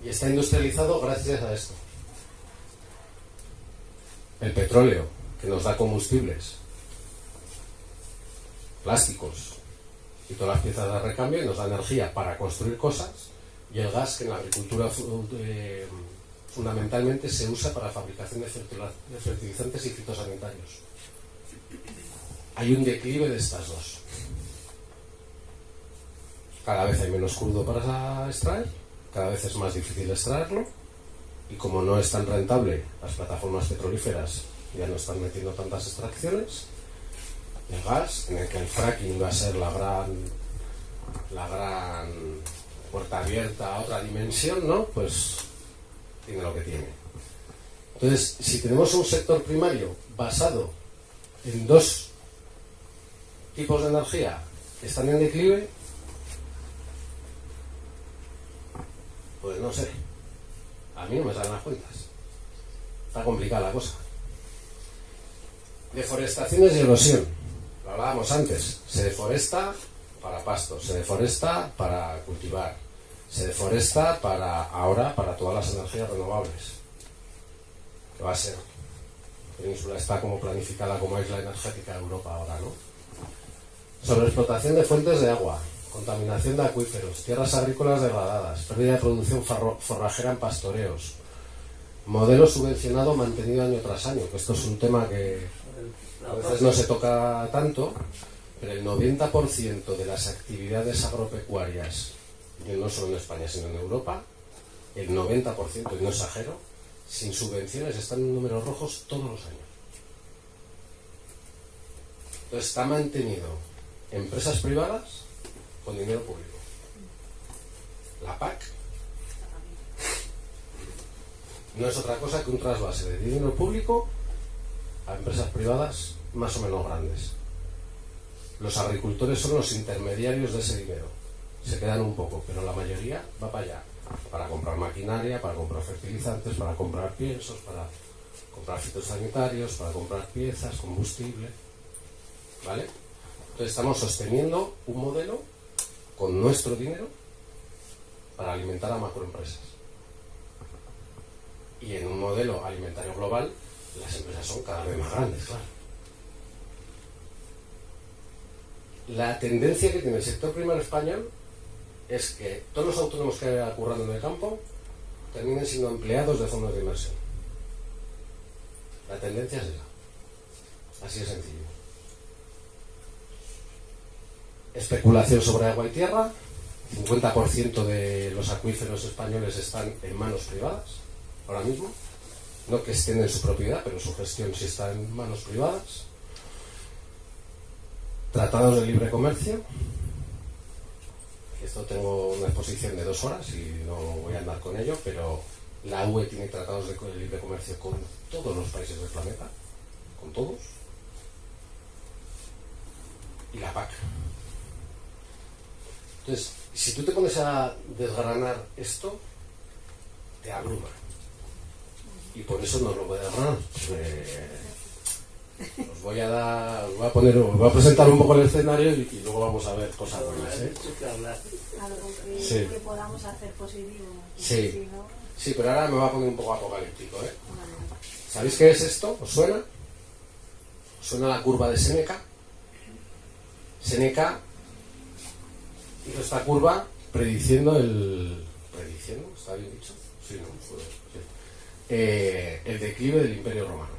Y está industrializado gracias a esto. El petróleo, que nos da combustibles, plásticos y todas las piezas de recambio, y nos da energía para construir cosas, y el gas, que en la agricultura fundamentalmente se usa para la fabricación de fertilizantes y fitosanitarios. Hay un declive de estas dos. Cada vez hay menos crudo para extraer, cada vez es más difícil extraerlo, y como no es tan rentable, las plataformas petrolíferas ya no están metiendo tantas extracciones. El gas, en el que el fracking va a ser la gran puerta abierta a otra dimensión, ¿no? Pues tiene lo que tiene. Entonces, si tenemos un sector primario basado en dos tipos de energía que están en declive, pues no sé, a mí no me salen las cuentas. Está complicada la cosa. Deforestaciones y erosión. Lo hablábamos antes. Se deforesta para pastos, se deforesta para cultivar, se deforesta para todas las energías renovables. que va a ser. La península está como planificada como isla energética de Europa ahora, ¿no? Sobre explotación de fuentes de agua, contaminación de acuíferos, tierras agrícolas degradadas, pérdida de producción forrajera en pastoreos, modelo subvencionado mantenido año tras año, que esto es un tema que a veces no se toca tanto, pero el 90% de las actividades agropecuarias, y no solo en España sino en Europa, el 90%, y no exagero, sin subvenciones están en números rojos todos los años. Entonces está mantenido empresas privadas con dinero público. La PAC no es otra cosa que un trasvase de dinero público a empresas privadas más o menos grandes. Los agricultores son los intermediarios de ese dinero. Se quedan un poco, pero la mayoría va para allá. Para comprar maquinaria, para comprar fertilizantes, para comprar piensos, para comprar fitosanitarios, para comprar piezas, combustible. ¿Vale? Entonces estamos sosteniendo un modelo con nuestro dinero para alimentar a macroempresas. Y en un modelo alimentario global, las empresas son cada vez más grandes, claro. La tendencia que tiene el sector primario español es que todos los autónomos que vayan currando en el campo terminen siendo empleados de fondos de inversión. La tendencia es esa. Así de sencillo. Especulación sobre agua y tierra. 50% de los acuíferos españoles están en manos privadas ahora mismo. No que estén en su propiedad, pero su gestión sí está en manos privadas. Tratados de libre comercio. Esto tengo una exposición de 2 horas y no voy a andar con ello, pero la UE tiene tratados de libre comercio con todos los países del planeta, con todos. Y la PAC. Entonces, si tú te pones a desgranar esto, te abruma. Y por eso no lo voy a desgranar. Os voy a presentar un poco el escenario y luego vamos a ver cosas buenas, ¿eh? Algo Sí. que podamos hacer positivo. Sí. Si no, Sí, pero ahora me va a poner un poco apocalíptico, ¿eh? vale. ¿Sabéis qué es esto? ¿Os suena? ¿Os suena la curva de Séneca? Séneca hizo esta curva prediciendo ¿Prediciendo? ¿Está bien dicho? Sí, ¿no? Sí. El declive del Imperio Romano.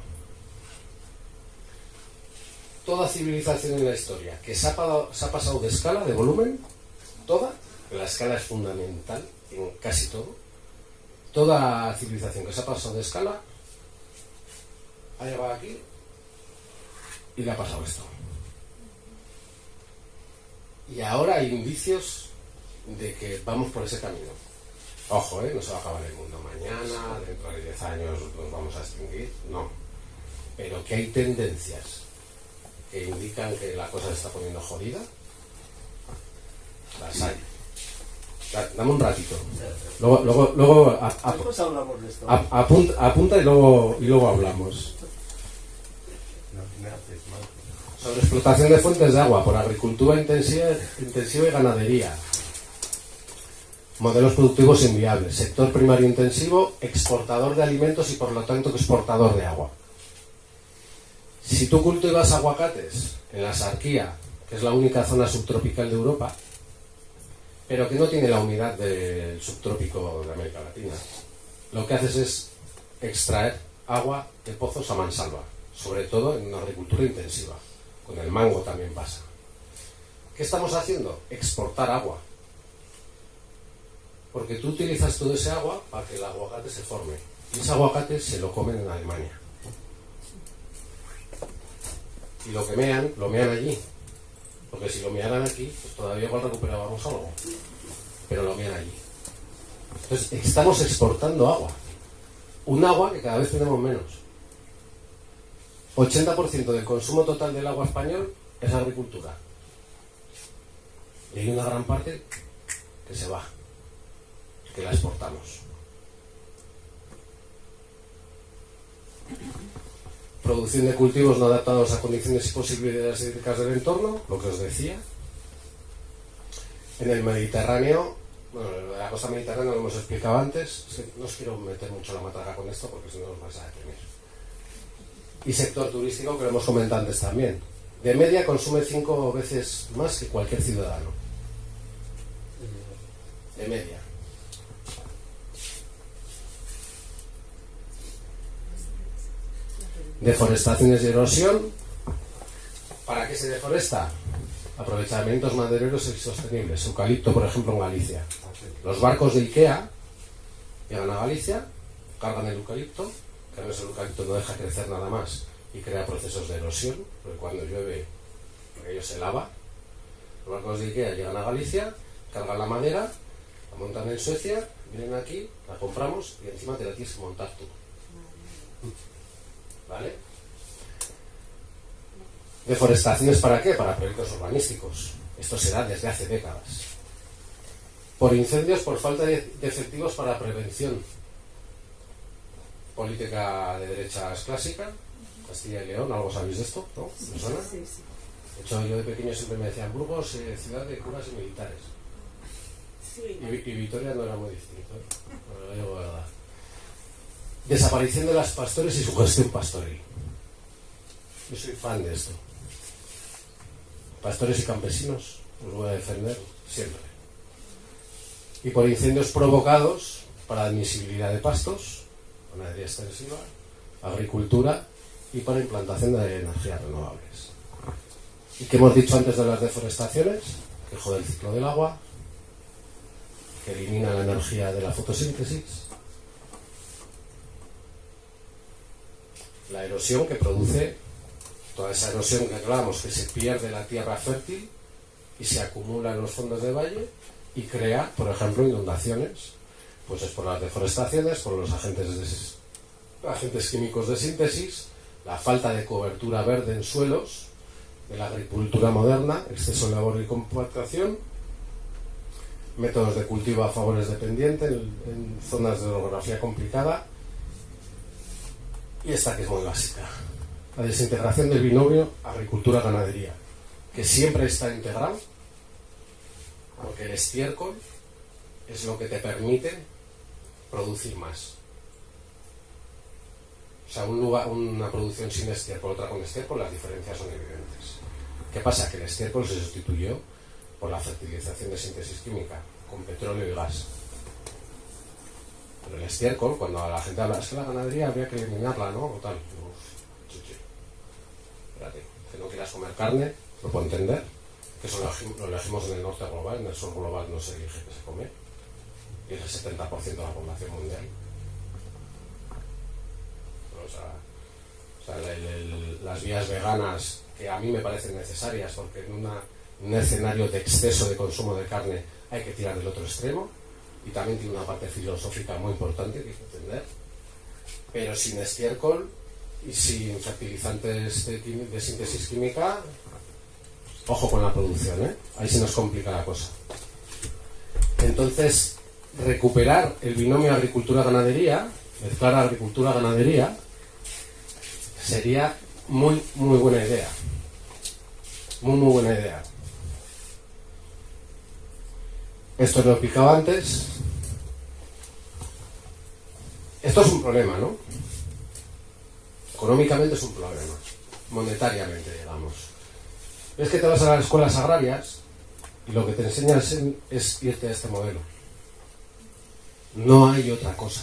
Toda civilización en la historia que se ha pasado de escala, de volumen, toda, la escala es fundamental en casi todo, toda civilización que se ha pasado de escala ha llegado aquí y le ha pasado esto. Y ahora hay indicios de que vamos por ese camino. Ojo, no se va a acabar el mundo mañana, dentro de 10 años nos vamos a extinguir, no. Pero que hay tendencias que indican que la cosa se está poniendo jodida, las hay. Dame un ratito. Luego Después hablamos de esto. apunta y luego hablamos. No, me haces mal. Sobre explotación de fuentes de agua por agricultura intensiva y ganadería. Modelos productivos inviables. Sector primario intensivo, exportador de alimentos y por lo tanto exportador de agua. Si tú cultivas aguacates en la Sarquía, que es la única zona subtropical de Europa, pero que no tiene la humedad del subtrópico de América Latina, lo que haces es extraer agua de pozos a mansalva, sobre todo en una agricultura intensiva. Con el mango también pasa. ¿Qué estamos haciendo? Exportar agua. Porque tú utilizas todo ese agua para que el aguacate se forme. Y ese aguacate se lo comen en Alemania. Y lo que mean, lo mean allí. Porque si lo mearan aquí, pues todavía igual recuperábamos algo. Pero lo mean allí. Entonces, estamos exportando agua. Un agua que cada vez tenemos menos. 80% del consumo total del agua español es agricultura. Y hay una gran parte que se va, que la exportamos. Producción de cultivos no adaptados a condiciones y posibilidades hídricas del entorno, lo que os decía. En el Mediterráneo, bueno, la costa mediterránea lo hemos explicado antes. Es que no os quiero meter mucho la matraca con esto porque si no os vais a deprimir. Y sector turístico, que lo hemos comentado antes también. De media consume 5 veces más que cualquier ciudadano. De media. Deforestaciones y erosión. ¿Para qué se deforesta? Aprovechamientos madereros insostenibles. Eucalipto, por ejemplo, en Galicia. Los barcos de Ikea llegan a Galicia, cargan el eucalipto, que a veces el eucalipto no deja crecer nada más y crea procesos de erosión, porque cuando llueve aquello se lava. Los barcos de Ikea llegan a Galicia, cargan la madera, la montan en Suecia, vienen aquí, la compramos y encima te la tienes que montar tú. ¿Vale? ¿Deforestaciones para qué? Para proyectos urbanísticos. Esto se da desde hace décadas. Por incendios, por falta de efectivos para prevención. Política de derechas clásica, Castilla y León, ¿algo sabéis de esto? ¿No? ¿Me suena? Sí, sí. De hecho, yo de pequeño siempre me decían Burgos, ciudad de curas y militares. Sí. Y Vitoria no era muy distinto, ¿eh? Pero lo digo de verdad. Desaparición de las pastores y su gestión pastoril. Yo soy fan de esto. Pastores y campesinos, os voy a defender siempre. Y por incendios provocados para admisibilidad de pastos, ganadería extensiva, agricultura y para implantación de energías renovables. ¿Y qué hemos dicho antes de las deforestaciones? Que jode el ciclo del agua, que elimina la energía de la fotosíntesis, la erosión que produce toda esa erosión que hablábamos, que se pierde la tierra fértil y se acumula en los fondos de valle y crea, por ejemplo, inundaciones. Pues es por las deforestaciones, por los agentes químicos de síntesis, la falta de cobertura verde en suelos, de la agricultura moderna, exceso de labor y compactación, métodos de cultivo a favores de pendiente en zonas de orografía complicada, y esta que es muy básica, la desintegración del binomio agricultura-ganadería, que siempre está integrado, porque el estiércol es lo que te permite producir más. O sea, una producción sin estiércol, otra con estiércol, las diferencias son evidentes. ¿Qué pasa? Que el estiércol se sustituyó por la fertilización de síntesis química, con petróleo y gas. Pero el estiércol, cuando a la gente habla, es que la ganadería habría que eliminarla, ¿no? O tal. Chichi. Espérate, que no quieras comer carne, lo puedo entender. Que eso lo elegimos en el norte global, en el sur global no se elige que se come. Y es el 70% de la población mundial. Las vías veganas, que a mí me parecen necesarias, porque en un escenario de exceso de consumo de carne hay que tirar del otro extremo, y también tiene una parte filosófica muy importante que hay que entender. Pero sin estiércol y sin fertilizantes de síntesis química, ojo con la producción, ¿eh? Ahí se nos complica la cosa. Entonces, recuperar el binomio agricultura-ganadería, mezclar agricultura-ganadería, sería muy buena idea. Muy buena idea. Esto lo he explicado antes. Esto es un problema, ¿no? Económicamente es un problema. Monetariamente, digamos. Es que te vas a las escuelas agrarias y lo que te enseñan es irte a este modelo. No hay otra cosa.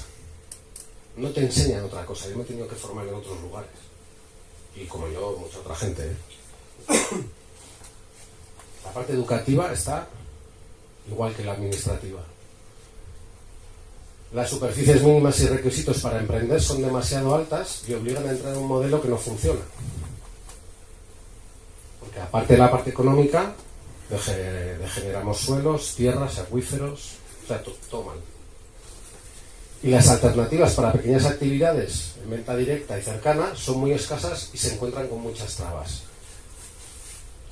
No te enseñan otra cosa. Yo me he tenido que formar en otros lugares. Y como yo, mucha otra gente, ¿eh? La parte educativa está igual que la administrativa. Las superficies mínimas y requisitos para emprender son demasiado altas y obligan a entrar en un modelo que no funciona. Porque aparte de la parte económica, degeneramos suelos, tierras, acuíferos, o sea, todo mal. Y las alternativas para pequeñas actividades en venta directa y cercana son muy escasas y se encuentran con muchas trabas.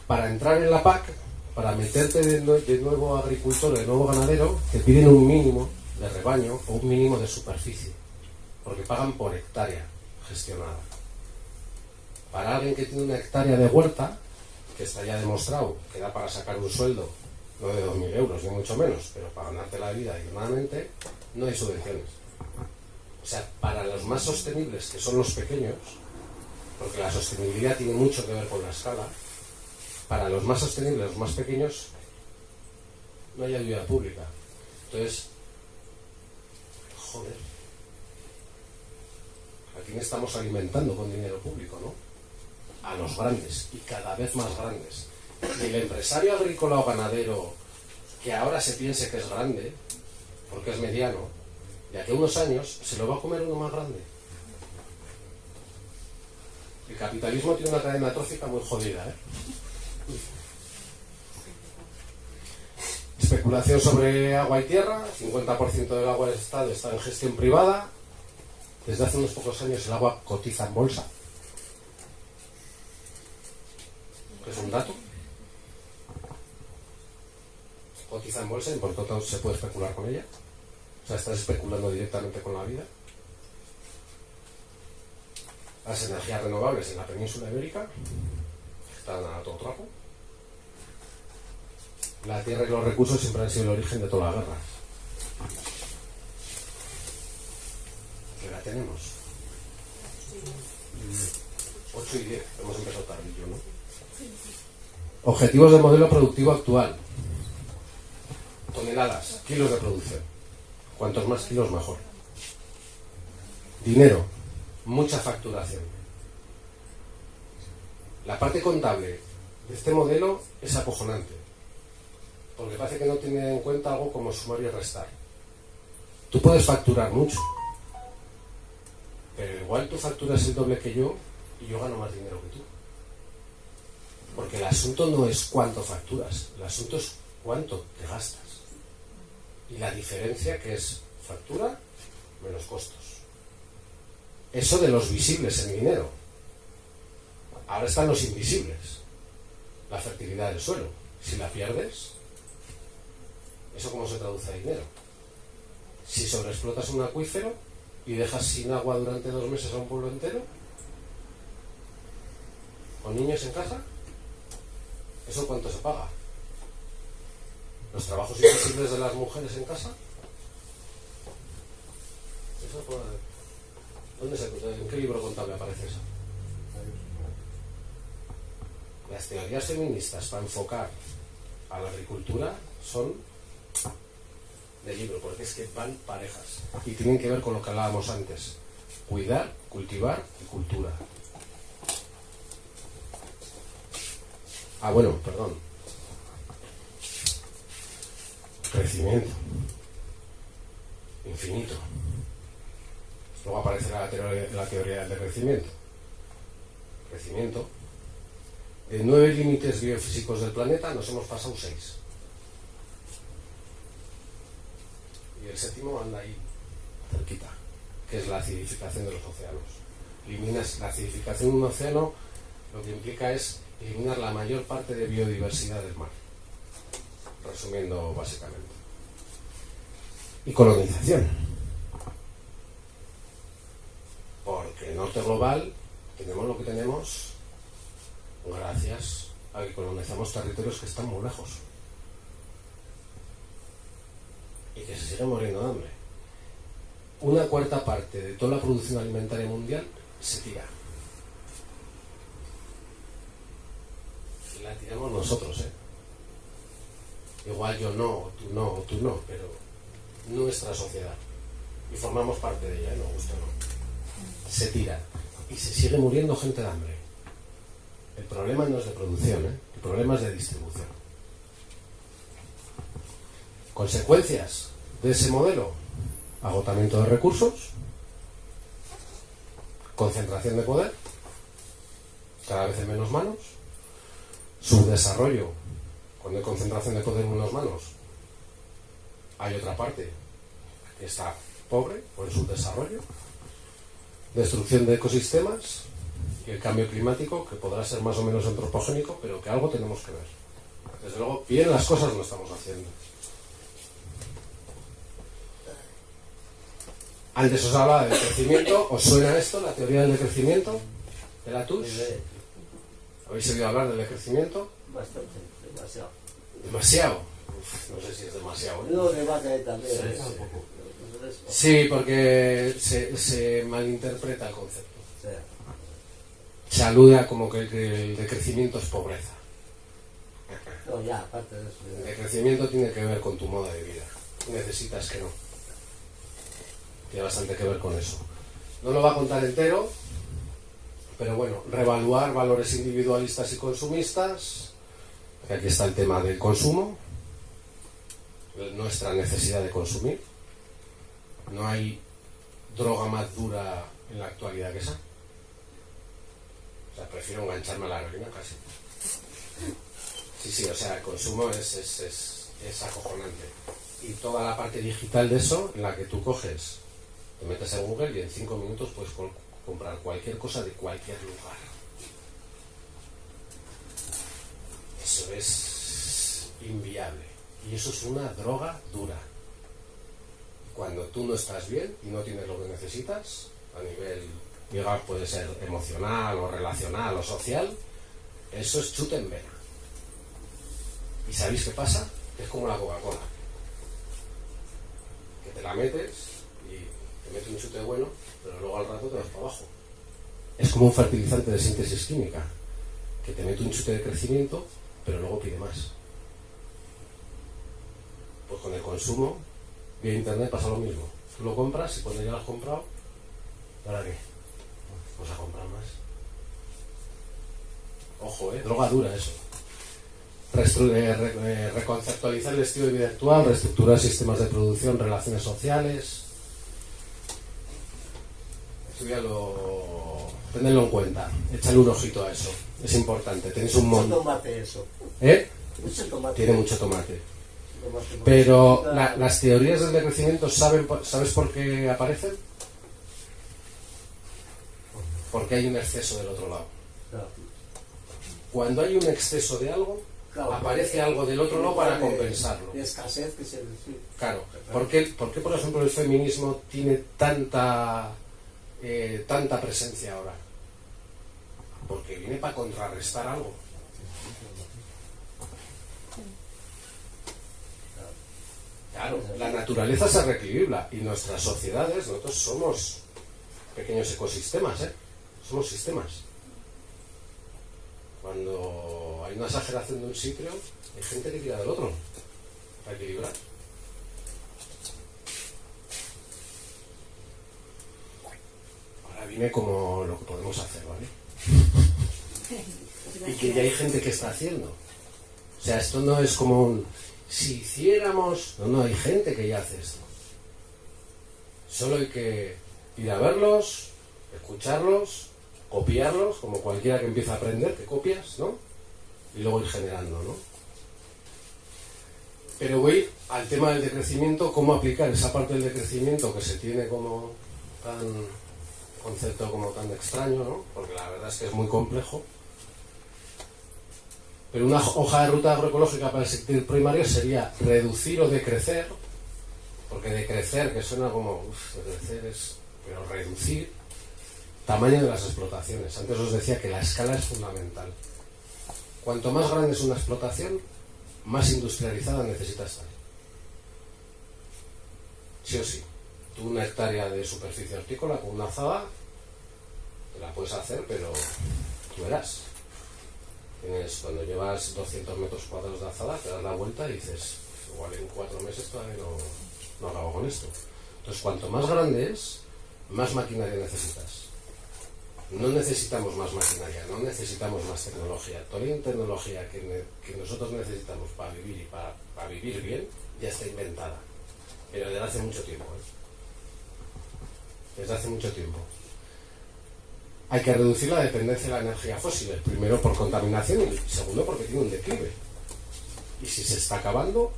Para entrar en la PAC, para meterte de nuevo agricultor, de nuevo ganadero, te piden un mínimo de rebaño o un mínimo de superficie, porque pagan por hectárea gestionada. Para alguien que tiene una hectárea de huerta, que está ya demostrado que da para sacar un sueldo no de 2.000 euros, ni mucho menos, pero para ganarte la vida dignamente, no hay subvenciones. O sea, para los más sostenibles, que son los pequeños, porque la sostenibilidad tiene mucho que ver con la escala, para los más sostenibles, los más pequeños, no hay ayuda pública. Entonces, joder, ¿a quién estamos alimentando con dinero público, no? A los grandes, y cada vez más grandes. Y el empresario agrícola o ganadero que ahora se piense que es grande, porque es mediano, de aquí a unos años se lo va a comer uno más grande. El capitalismo tiene una cadena trófica muy jodida, ¿eh? Especulación sobre agua y tierra, 50% del agua del Estado está en gestión privada. Desde hace unos pocos años el agua cotiza en bolsa. Es un dato. Cotiza en bolsa y por lo tanto se puede especular con ella. O sea, estás especulando directamente con la vida. Las energías renovables en la península ibérica están a todo trapo. La tierra y los recursos siempre han sido el origen de todas las guerras. ¿Qué la tenemos? 8 y 10. Hemos empezado tardillo, ¿no? Objetivos del modelo productivo actual. Toneladas, kilos de producción. Cuantos más kilos, mejor. Dinero. Mucha facturación. La parte contable de este modelo es acojonante, porque parece que no tiene en cuenta algo como sumar y restar. Tú puedes facturar mucho, pero igual tú facturas el doble que yo y yo gano más dinero que tú. Porque el asunto no es cuánto facturas, el asunto es cuánto te gastas. Y la diferencia que es factura menos costos. Eso de los visibles en dinero. Ahora están los invisibles. La fertilidad del suelo. Si la pierdes, ¿eso cómo se traduce a dinero? Si sobreexplotas un acuífero y dejas sin agua durante 2 meses a un pueblo entero, con niños en casa, ¿eso cuánto se paga? ¿Los trabajos invisibles de las mujeres en casa? Eso puede... ¿En qué libro contable aparece eso? Las teorías feministas para enfocar a la agricultura son de libro, porque es que van parejas y tienen que ver con lo que hablábamos antes: cuidar, cultivar y cultura. Bueno, perdón. Crecimiento infinito. Luego aparecerá la teoría del decrecimiento. Crecimiento. De 9 límites biofísicos del planeta nos hemos pasado 6. Y el 7º anda ahí, cerquita, que es la acidificación de los océanos. Eliminas la acidificación de un océano, lo que implica es eliminar la mayor parte de biodiversidad del mar. Resumiendo básicamente. Y colonización. Porque el norte global tenemos lo que tenemos gracias a que colonizamos territorios que están muy lejos y que se siguen muriendo de hambre. 1/4 parte de toda la producción alimentaria mundial se tira. Y la tiramos nosotros, ¿eh? Igual yo no, tú no, pero nuestra sociedad. Y formamos parte de ella, nos gusta o no. Se tira y se sigue muriendo gente de hambre. El problema no es de producción, el problema es de distribución. Consecuencias de ese modelo: agotamiento de recursos, concentración de poder, cada vez en menos manos, subdesarrollo. Cuando hay concentración de poder en unas manos, hay otra parte que está pobre por el subdesarrollo. Destrucción de ecosistemas y el cambio climático, que podrá ser más o menos antropogénico, pero que algo tenemos que ver. Desde luego, bien las cosas lo estamos haciendo. Antes os hablaba del crecimiento. ¿Os suena esto, la teoría del decrecimiento de Latouche? ¿Habéis oído hablar del decrecimiento? Bastante, demasiado. Demasiado. no sé si es demasiado. No debate ahí también. Sí, Esa un poco. Sí, porque se malinterpreta el concepto. Sí. Se alude a como que el decrecimiento es pobreza. No, ya, aparte de eso. El decrecimiento tiene que ver con tu modo de vida. Necesitas que no. Tiene bastante que ver con eso. No lo va a contar entero, pero bueno, reevaluar valores individualistas y consumistas. Aquí está el tema del consumo, nuestra necesidad de consumir. No hay droga más dura en la actualidad que esa. O sea, prefiero engancharme a la heroína casi. Sí, o sea, el consumo es acojonante. Y toda la parte digital de eso, en la que tú coges, te metes en Google y en 5 minutos puedes comprar cualquier cosa de cualquier lugar. Eso es inviable. Y eso es una droga dura. Cuando tú no estás bien y no tienes lo que necesitas, a nivel, digamos, puede ser emocional o relacional o social, eso es chute en vena. ¿Y sabéis qué pasa? Es como la Coca-Cola. Que te la metes y te mete un chute bueno, pero luego al rato te vas para abajo. Es como un fertilizante de síntesis química, que te mete un chute de crecimiento, pero luego pide más. Pues con el consumo, vía internet pasa lo mismo. Tú lo compras y cuando ya lo has comprado, ¿para qué? Pues a comprar más. Ojo, droga dura eso. Reconceptualizar el estilo de vida actual, reestructurar sistemas de producción, relaciones sociales. Estudialo, tenedlo en cuenta, échale un ojito a eso, es importante. Tenéis un Mucho montón. tomate eso. Mucho tomate. Tiene mucho tomate. Tomate. Pero las teorías del decrecimiento, ¿sabes por qué aparecen? Porque hay un exceso del otro lado. Claro. Cuando hay un exceso de algo, Claro, aparece algo del otro lado para compensarlo. De escasez que se... Sí. Claro. ¿Por qué, por ejemplo, el feminismo tiene tanta presencia ahora? Porque viene para contrarrestar algo. Claro, la naturaleza se reequilibra y nuestras sociedades, nosotros somos pequeños ecosistemas, somos sistemas. Cuando hay una exageración de un sitio, hay gente que tira del otro para equilibrar. Ahora viene como lo que podemos hacer, ¿vale? Y que ya hay gente que está haciendo. O sea, esto no es como un... Si hiciéramos... No, hay gente que ya hace esto. Solo hay que ir a verlos, escucharlos, copiarlos, como cualquiera que empieza a aprender, que copias, ¿no? Y luego ir generando, ¿no? Pero voy al tema del decrecimiento, cómo aplicar esa parte del decrecimiento que se tiene como tan concepto como tan extraño, ¿no? Porque la verdad es que es muy complejo. Pero una hoja de ruta agroecológica para el sector primario sería reducir o decrecer, porque decrecer, que suena como, decrecer es, pero reducir tamaño de las explotaciones. Antes os decía que la escala es fundamental. Cuanto más grande es una explotación, más industrializada necesita estar. Sí o sí. Tú una hectárea de superficie hortícola con una azada, te la puedes hacer, pero tú verás. Cuando llevas 200 metros cuadrados de azada, te das la vuelta y dices, igual en 4 meses todavía no acabo con esto. Entonces, cuanto más grande es, más maquinaria necesitas. No necesitamos más maquinaria, no necesitamos más tecnología. Toda la tecnología que nosotros necesitamos para vivir y para vivir bien ya está inventada. Pero desde hace mucho tiempo. Desde hace mucho tiempo. Hay que reducir la dependencia de la energía fósil. Primero por contaminación y segundo porque tiene un declive. Y si se está acabando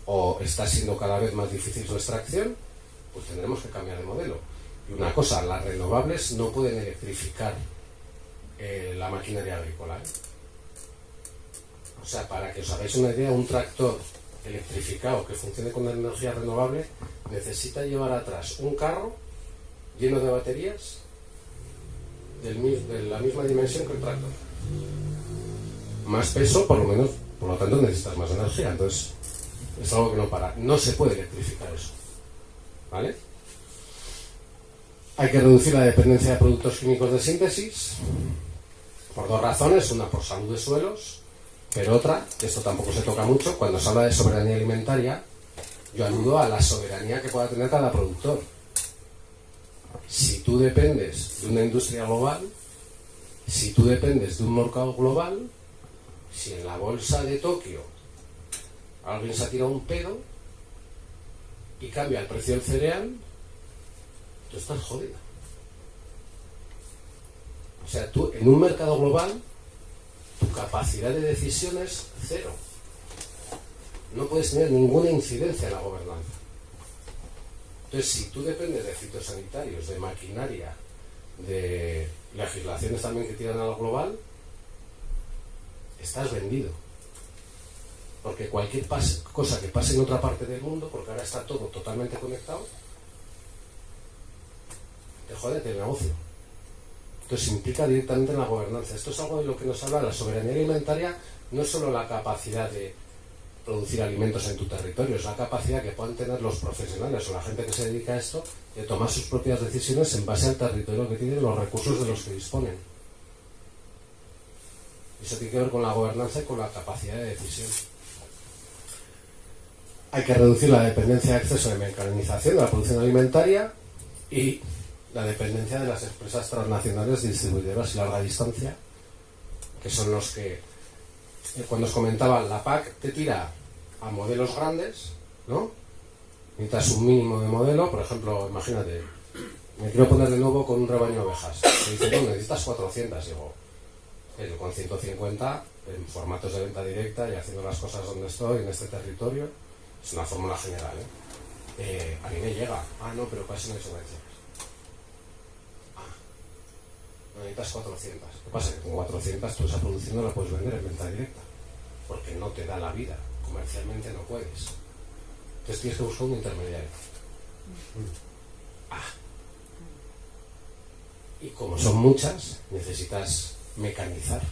o está siendo cada vez más difícil su extracción, pues tendremos que cambiar de modelo. Y una cosa, las renovables no pueden electrificar la maquinaria agrícola. O sea, para que os hagáis una idea, un tractor electrificado que funcione con energía renovable necesita llevar atrás un carro lleno de baterías de la misma dimensión que el tractor. Más peso, por lo menos Por lo tanto necesitas más energía. Entonces es algo que no para. No se puede electrificar eso, ¿vale? Hay que reducir la dependencia de productos químicos de síntesis por dos razones. Una, por salud de suelos, pero otra, que esto tampoco se toca mucho, cuando se habla de soberanía alimentaria, yo aludo a la soberanía que pueda tener cada productor. Si tú dependes de una industria global, si tú dependes de un mercado global, si en la bolsa de Tokio alguien se ha tirado un pedo y cambia el precio del cereal, tú estás jodido. O sea, tú en un mercado global, tu capacidad de decisión es cero. No puedes tener ninguna incidencia en la gobernanza. Entonces, si tú dependes de fitosanitarios, de maquinaria, de legislaciones también que tiran a lo global, estás vendido. Porque cualquier cosa que pase en otra parte del mundo, porque ahora está todo totalmente conectado, te jode el negocio. Entonces implica directamente en la gobernanza. Esto es algo de lo que nos habla la soberanía alimentaria. No es solo la capacidad de producir alimentos en tu territorio, es la capacidad que puedan tener los profesionales o la gente que se dedica a esto de tomar sus propias decisiones en base al territorio que tienen, los recursos de los que disponen. Eso tiene que ver con la gobernanza y con la capacidad de decisión. Hay que reducir la dependencia de exceso de mecanización de la producción alimentaria y la dependencia de las empresas transnacionales distribuidoras y larga distancia, que son los que, cuando os comentaba, la PAC te tira a modelos grandes, ¿no? Necesitas un mínimo de modelo. Por ejemplo, imagínate, me quiero poner de nuevo con un rebaño de ovejas. Me dicen, no, necesitas 400. Digo, con 150, en formatos de venta directa y haciendo las cosas donde estoy, en este territorio, es una fórmula general, ¿eh? A mí me llega. Ah, no, pero para eso no hay subvenciones. Necesitas 400. ¿Qué pasa? Que con 400 tú esa producción no la puedes vender en venta directa, porque no te da la vida, comercialmente no puedes. Entonces tienes que buscar un intermediario. Y como son muchas, necesitas mecanizar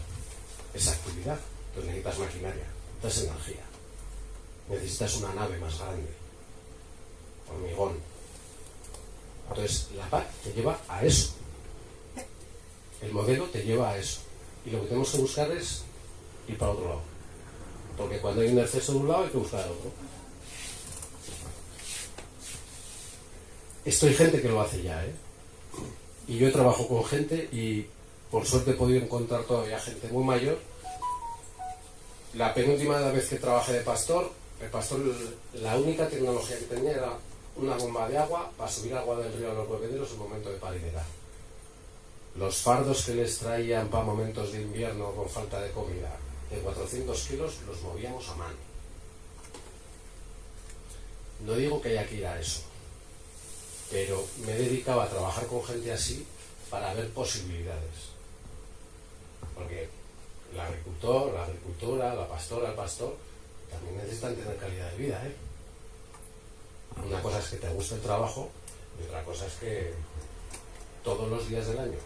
esa actividad. Entonces necesitas maquinaria, necesitas energía, necesitas una nave más grande, hormigón. Entonces la PAC te lleva a eso. El modelo te lleva a eso. Y lo que tenemos que buscar es ir para otro lado. Porque cuando hay un exceso de un lado hay que buscar el otro. Esto hay gente que lo hace ya, ¿eh? Y yo trabajo con gente y por suerte he podido encontrar todavía gente muy mayor. La penúltima vez que trabajé de pastor, el pastor, la única tecnología que tenía era una bomba de agua para subir agua del río a los bebederos en momento de paridad. Los fardos que les traían para momentos de invierno con falta de comida, de 400 kilos, los movíamos a mano. No digo que haya que ir a eso, pero me dedicaba a trabajar con gente así para ver posibilidades. Porque el agricultor, la agricultora, la pastora, el pastor, también necesitan tener calidad de vida, ¿eh? Una cosa es que te guste el trabajo y otra cosa es que todos los días del año,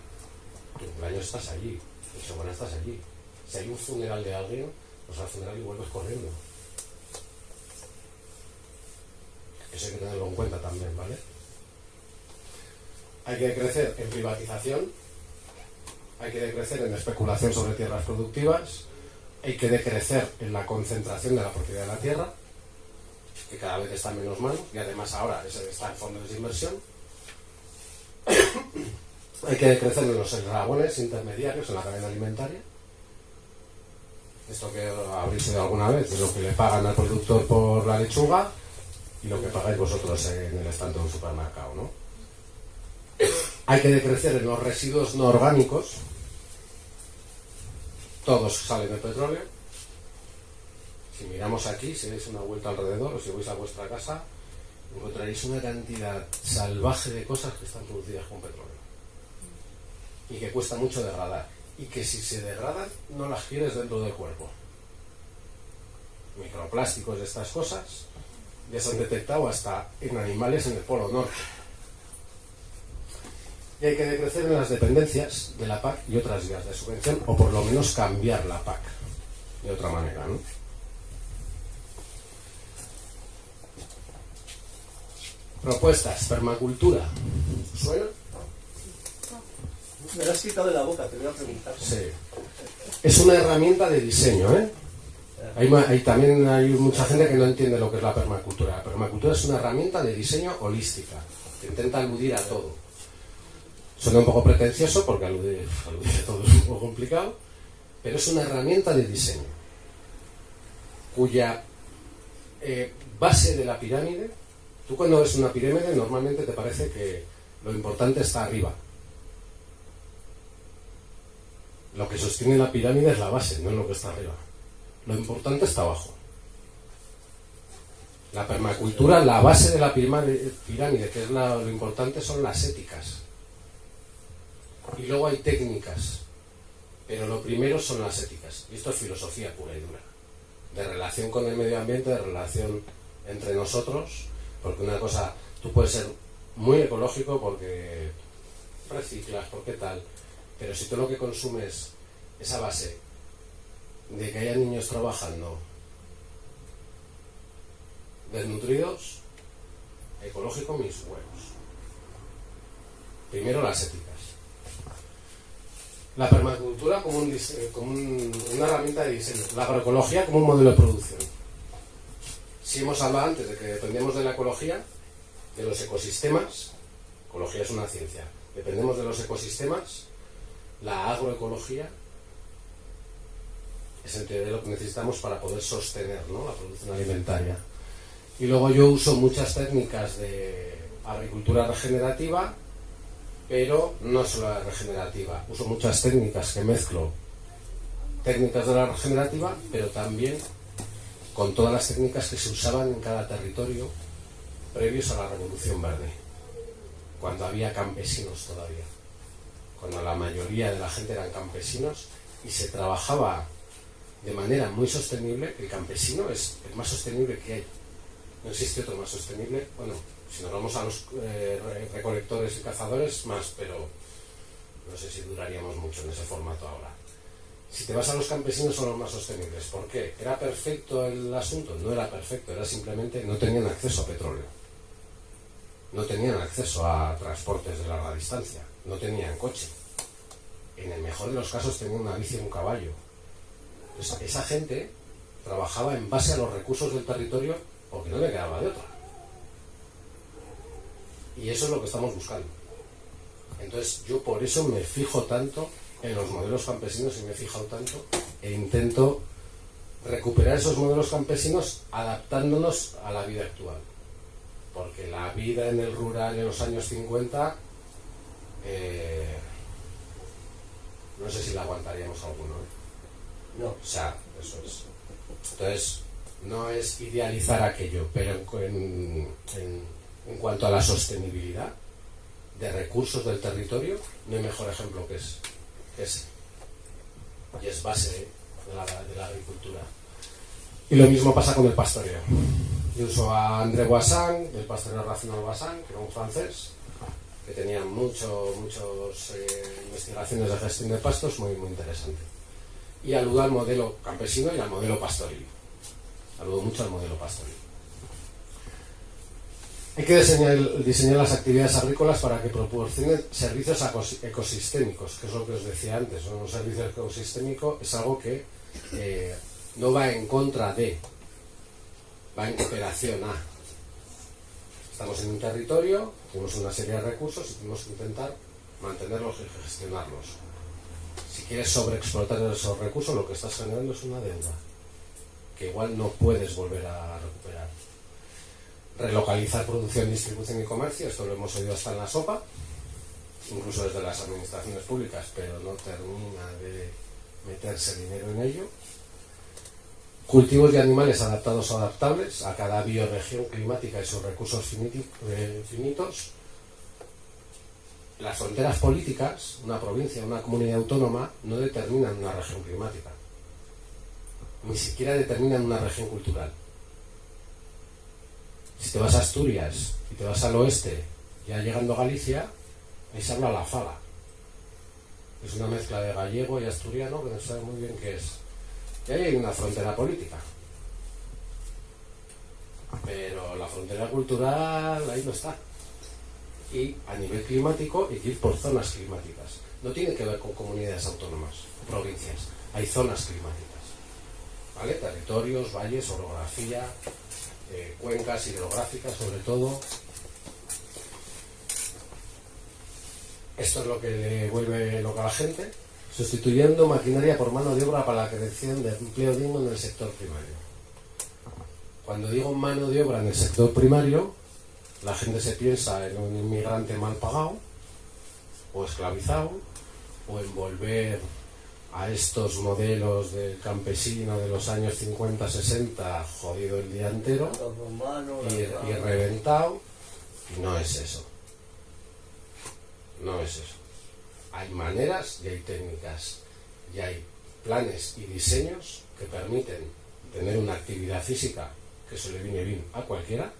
tu cumpleaños estás allí, tu semana estás allí. Si hay un funeral de alguien, pues al funeral y vuelves corriendo. Eso hay que tenerlo en cuenta también, ¿vale? Hay que decrecer en privatización, hay que decrecer en especulación sobre tierras productivas, hay que decrecer en la concentración de la propiedad de la tierra, que cada vez está en menos manos, y además ahora está en fondos de inversión. Hay que decrecer en los eslabones intermediarios en la cadena alimentaria. Esto que habréis oído alguna vez, de lo que le pagan al productor por la lechuga y lo que pagáis vosotros en el estante de un supermercado, ¿no? Hay que decrecer en los residuos no orgánicos. Todos salen de petróleo. Si miramos aquí, si dais una vuelta alrededor o si vais a vuestra casa, encontraréis una cantidad salvaje de cosas que están producidas con petróleo y que cuesta mucho degradar, y que si se degradan no las quieres dentro del cuerpo. Microplásticos de estas cosas ya se han detectado hasta en animales en el Polo Norte. Y hay que decrecer en las dependencias de la PAC y otras vías de subvención, o por lo menos cambiar la PAC de otra manera, ¿no? Propuestas, permacultura. ¿Suena? Me lo has quitado de la boca, te voy a preguntar. Sí. Es una herramienta de diseño, ¿eh? También hay mucha gente que no entiende lo que es la permacultura. La permacultura es una herramienta de diseño holística, que intenta aludir a todo. Suena un poco pretencioso porque aludir a todo es un poco complicado, pero es una herramienta de diseño cuya base de la pirámide, tú cuando ves una pirámide normalmente te parece que lo importante está arriba. Lo que sostiene la pirámide es la base, no es lo que está arriba. Lo importante está abajo. La permacultura, la base de la pirámide, que es lo importante, son las éticas. Y luego hay técnicas, pero lo primero son las éticas. Y esto es filosofía pura y dura, de relación con el medio ambiente, de relación entre nosotros, porque una cosa, tú puedes ser muy ecológico porque reciclas, porque tal, pero si tú lo que consumes es a base de que haya niños trabajando desnutridos, ecológico mis huevos. Primero las éticas. La permacultura como una herramienta de diseño. La agroecología como un modelo de producción. Si hemos hablado antes de que dependemos de la ecología, de los ecosistemas, ecología es una ciencia, dependemos de los ecosistemas, la agroecología es en teoría lo que necesitamos para poder sostener, ¿no?, la producción alimentaria. Y luego yo uso muchas técnicas de agricultura regenerativa, pero no solo la regenerativa. Uso muchas técnicas que mezclo, técnicas de la regenerativa, pero también con todas las técnicas que se usaban en cada territorio previos a la Revolución Verde, cuando había campesinos todavía, cuando la mayoría de la gente eran campesinos y se trabajaba de manera muy sostenible. El campesino es el más sostenible que hay. No existe otro más sostenible. Bueno, si nos vamos a los recolectores y cazadores, más, pero no sé si duraríamos mucho en ese formato ahora. Si te vas a los campesinos, son los más sostenibles. ¿Por qué? ¿Era perfecto el asunto? No era perfecto, era simplemente no tenían acceso a petróleo. No tenían acceso a transportes de larga distancia. No tenían coche. En el mejor de los casos tenían una bici y un caballo. Entonces, esa gente trabajaba en base a los recursos del territorio porque no le quedaba de otra. Y eso es lo que estamos buscando. Entonces yo por eso me fijo tanto en los modelos campesinos y me he fijado tanto e intento recuperar esos modelos campesinos adaptándonos a la vida actual. Porque la vida en el rural en los años 50 no sé si la aguantaríamos alguno, ¿eh? No. O sea, eso es. Entonces, no es idealizar aquello, pero en cuanto a la sostenibilidad de recursos del territorio, no hay mejor ejemplo que ese. Y es base de la agricultura. Y lo mismo pasa con el pastoreo. Yo uso a André Boissin, del pastoreo racional Boissin, que era un francés, que tenía muchas investigaciones de gestión de pastos muy, muy interesantes. Y aludo al modelo campesino y al modelo pastoril. Aludo mucho al modelo pastoril. Hay que diseñar las actividades agrícolas para que proporcionen servicios ecosistémicos, que es lo que os decía antes. Un servicio ecosistémico es algo que no va en contra de, va en cooperación a. Estamos en un territorio, tenemos una serie de recursos y tenemos que intentar mantenerlos y gestionarlos. Si quieres sobreexplotar esos recursos, lo que estás generando es una deuda que igual no puedes volver a recuperar. Relocalizar producción, distribución y comercio, esto lo hemos oído hasta en la sopa, incluso desde las administraciones públicas, pero no termina de meterse dinero en ello. Cultivos de animales adaptados o adaptables a cada bioregión climática y sus recursos finitos. Las fronteras políticas, una provincia, una comunidad autónoma, no determinan una región climática. Ni siquiera determinan una región cultural. Si te vas a Asturias y te vas al oeste, ya llegando a Galicia, ahí se habla la fala. Es una mezcla de gallego y asturiano que no sabe muy bien qué es. Y ahí hay una frontera política. pero la frontera cultural ahí no está. Y a nivel climático hay que ir por zonas climáticas. No tiene que ver con comunidades autónomas o provincias. Hay zonas climáticas, ¿vale? Territorios, valles, orografía, cuencas hidrográficas sobre todo. Esto es lo que le vuelve loca a la gente, sustituyendo maquinaria por mano de obra para la creación de empleo digno en el sector primario. Cuando digo mano de obra en el sector primario, la gente se piensa en un inmigrante mal pagado o esclavizado, o en volver a estos modelos del campesino de los años 50-60, jodido el día entero y reventado. Y no es eso. No es eso. Hay maneras y hay técnicas y hay planes y diseños que permiten tener una actividad física que se le viene bien a cualquiera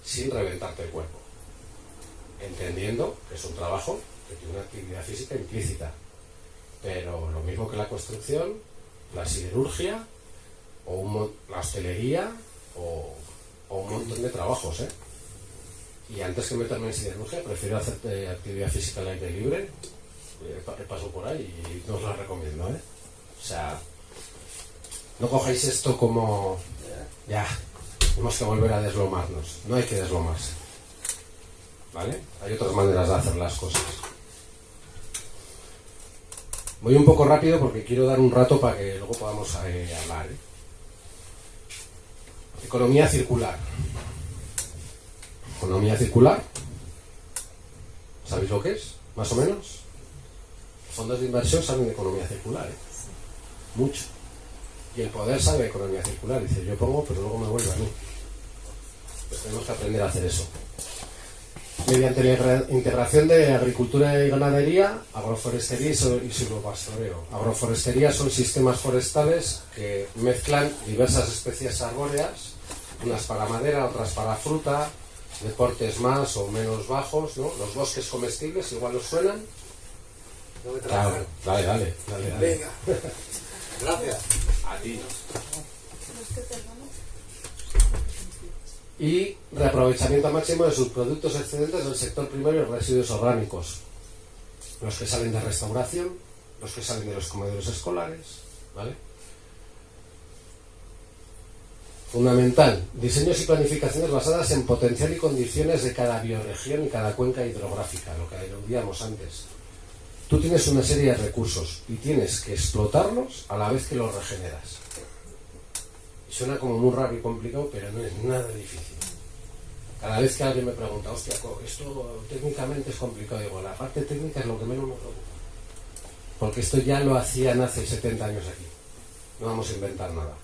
sin reventarte el cuerpo, entendiendo que es un trabajo que tiene una actividad física implícita, pero lo mismo que la construcción, la siderurgia o la hostelería o un montón de trabajos, Y antes que meterme en siderurgia prefiero hacer actividad física al aire libre. Paso por ahí y no os la recomiendo, O sea, no cojáis esto como ya, tenemos que volver a deslomarnos. No hay que deslomarse, ¿vale? Hay otras maneras de hacer las cosas. Voy un poco rápido porque quiero dar un rato para que luego podamos hablar. Economía circular. Economía circular, ¿sabéis lo que es? Más o menos. Los fondos de inversión saben de economía circular, mucho. Y el poder sabe de economía circular. Dice, yo pongo, pero luego me vuelve a mí. Pues tenemos que aprender a hacer eso. Mediante la integración de agricultura y ganadería, agroforestería y silvopastoreo. Agroforestería son sistemas forestales que mezclan diversas especies arbóreas, unas para madera, otras para fruta, deportes más o menos bajos, ¿no? Los bosques comestibles, igual os suenan. No me Claro, dale. Venga. Gracias. A ti. Y reaprovechamiento máximo de subproductos excedentes del sector primario y residuos orgánicos. Los que salen de restauración, los que salen de los comedores escolares, ¿vale? Fundamental, diseños y planificaciones basadas en potencial y condiciones de cada bioregión y cada cuenca hidrográfica, lo que aludíamos antes. Tú tienes una serie de recursos y tienes que explotarlos a la vez que los regeneras. Y suena como muy raro y complicado, pero no es nada difícil. Cada vez que alguien me pregunta, hostia, esto técnicamente es complicado, digo, la parte técnica es lo que menos me preocupa. Porque esto ya lo hacían hace 70 años aquí. No vamos a inventar nada.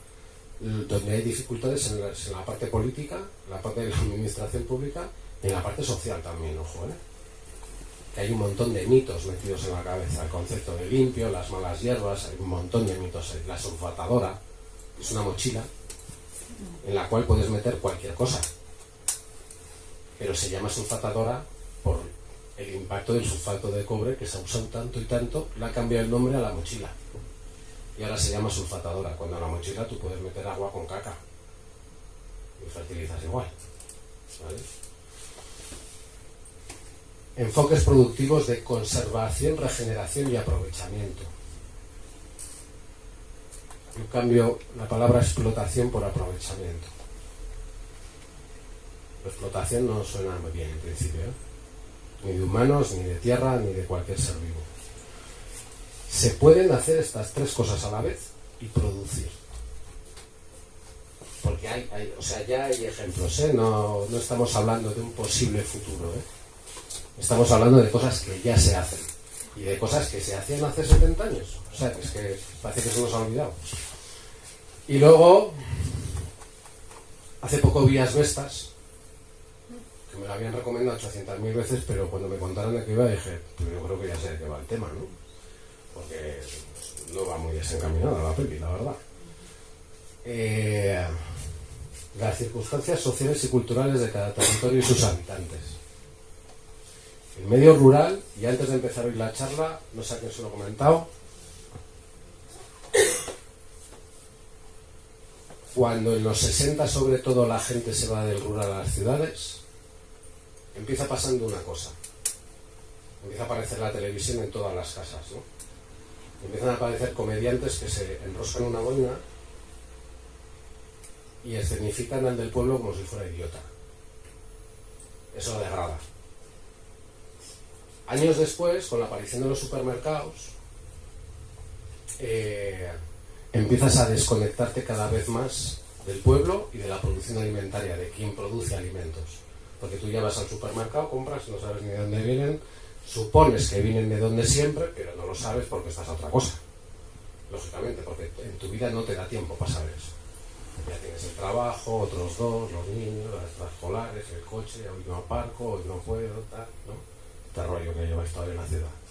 Donde hay dificultades en la parte política, en la parte de la administración pública y en la parte social también, ojo, que hay un montón de mitos metidos en la cabeza, el concepto de limpio, las malas hierbas, hay un montón de mitos. La sulfatadora es una mochila en la cual puedes meter cualquier cosa, pero se llama sulfatadora por el impacto del sulfato de cobre que se ha usado tanto y tanto, le ha cambiado el nombre a la mochila. Y ahora se llama sulfatadora, cuando en la mochila tú puedes meter agua con caca y fertilizas igual, ¿vale? Enfoques productivos de conservación, regeneración y aprovechamiento. Yo cambio la palabra explotación por aprovechamiento. La explotación no suena muy bien en principio, ni de humanos, ni de tierra, ni de cualquier ser vivo. Se pueden hacer estas tres cosas a la vez y producir. Porque ya hay ejemplos, no estamos hablando de un posible futuro, Estamos hablando de cosas que ya se hacen y de cosas que se hacían hace 70 años. O sea, es que parece que se nos ha olvidado. Y luego, hace poco vi asbestas, que me lo habían recomendado 800.000 veces, pero cuando me contaron de qué iba dije, pues yo creo que ya sé de qué va el tema, ¿no? Porque no va muy desencaminada la peli, la verdad. Las circunstancias sociales y culturales de cada territorio y sus habitantes. El medio rural, y antes de empezar hoy la charla, no sé a quién se lo he comentado, Cuando en los 60 sobre todo la gente se va del rural a las ciudades, empieza pasando una cosa. Empieza a aparecer la televisión en todas las casas, ¿no? Empiezan a aparecer comediantes que se enroscan una boina y escenifican al del pueblo como si fuera idiota. Eso degrada. Años después, con la aparición de los supermercados, empiezas a desconectarte cada vez más del pueblo y de la producción alimentaria, de quien produce alimentos. Porque tú ya vas al supermercado, compras, no sabes ni de dónde vienen, supones que vienen de donde siempre, pero no lo sabes porque estás a otra cosa. Lógicamente, porque en tu vida no te da tiempo para saber eso. Ya tienes el trabajo, otros dos, los niños, las extraescolares, el coche, hoy no aparco, hoy no puedo, tal, ¿no? Este rollo que lleváis todavía en la ciudad.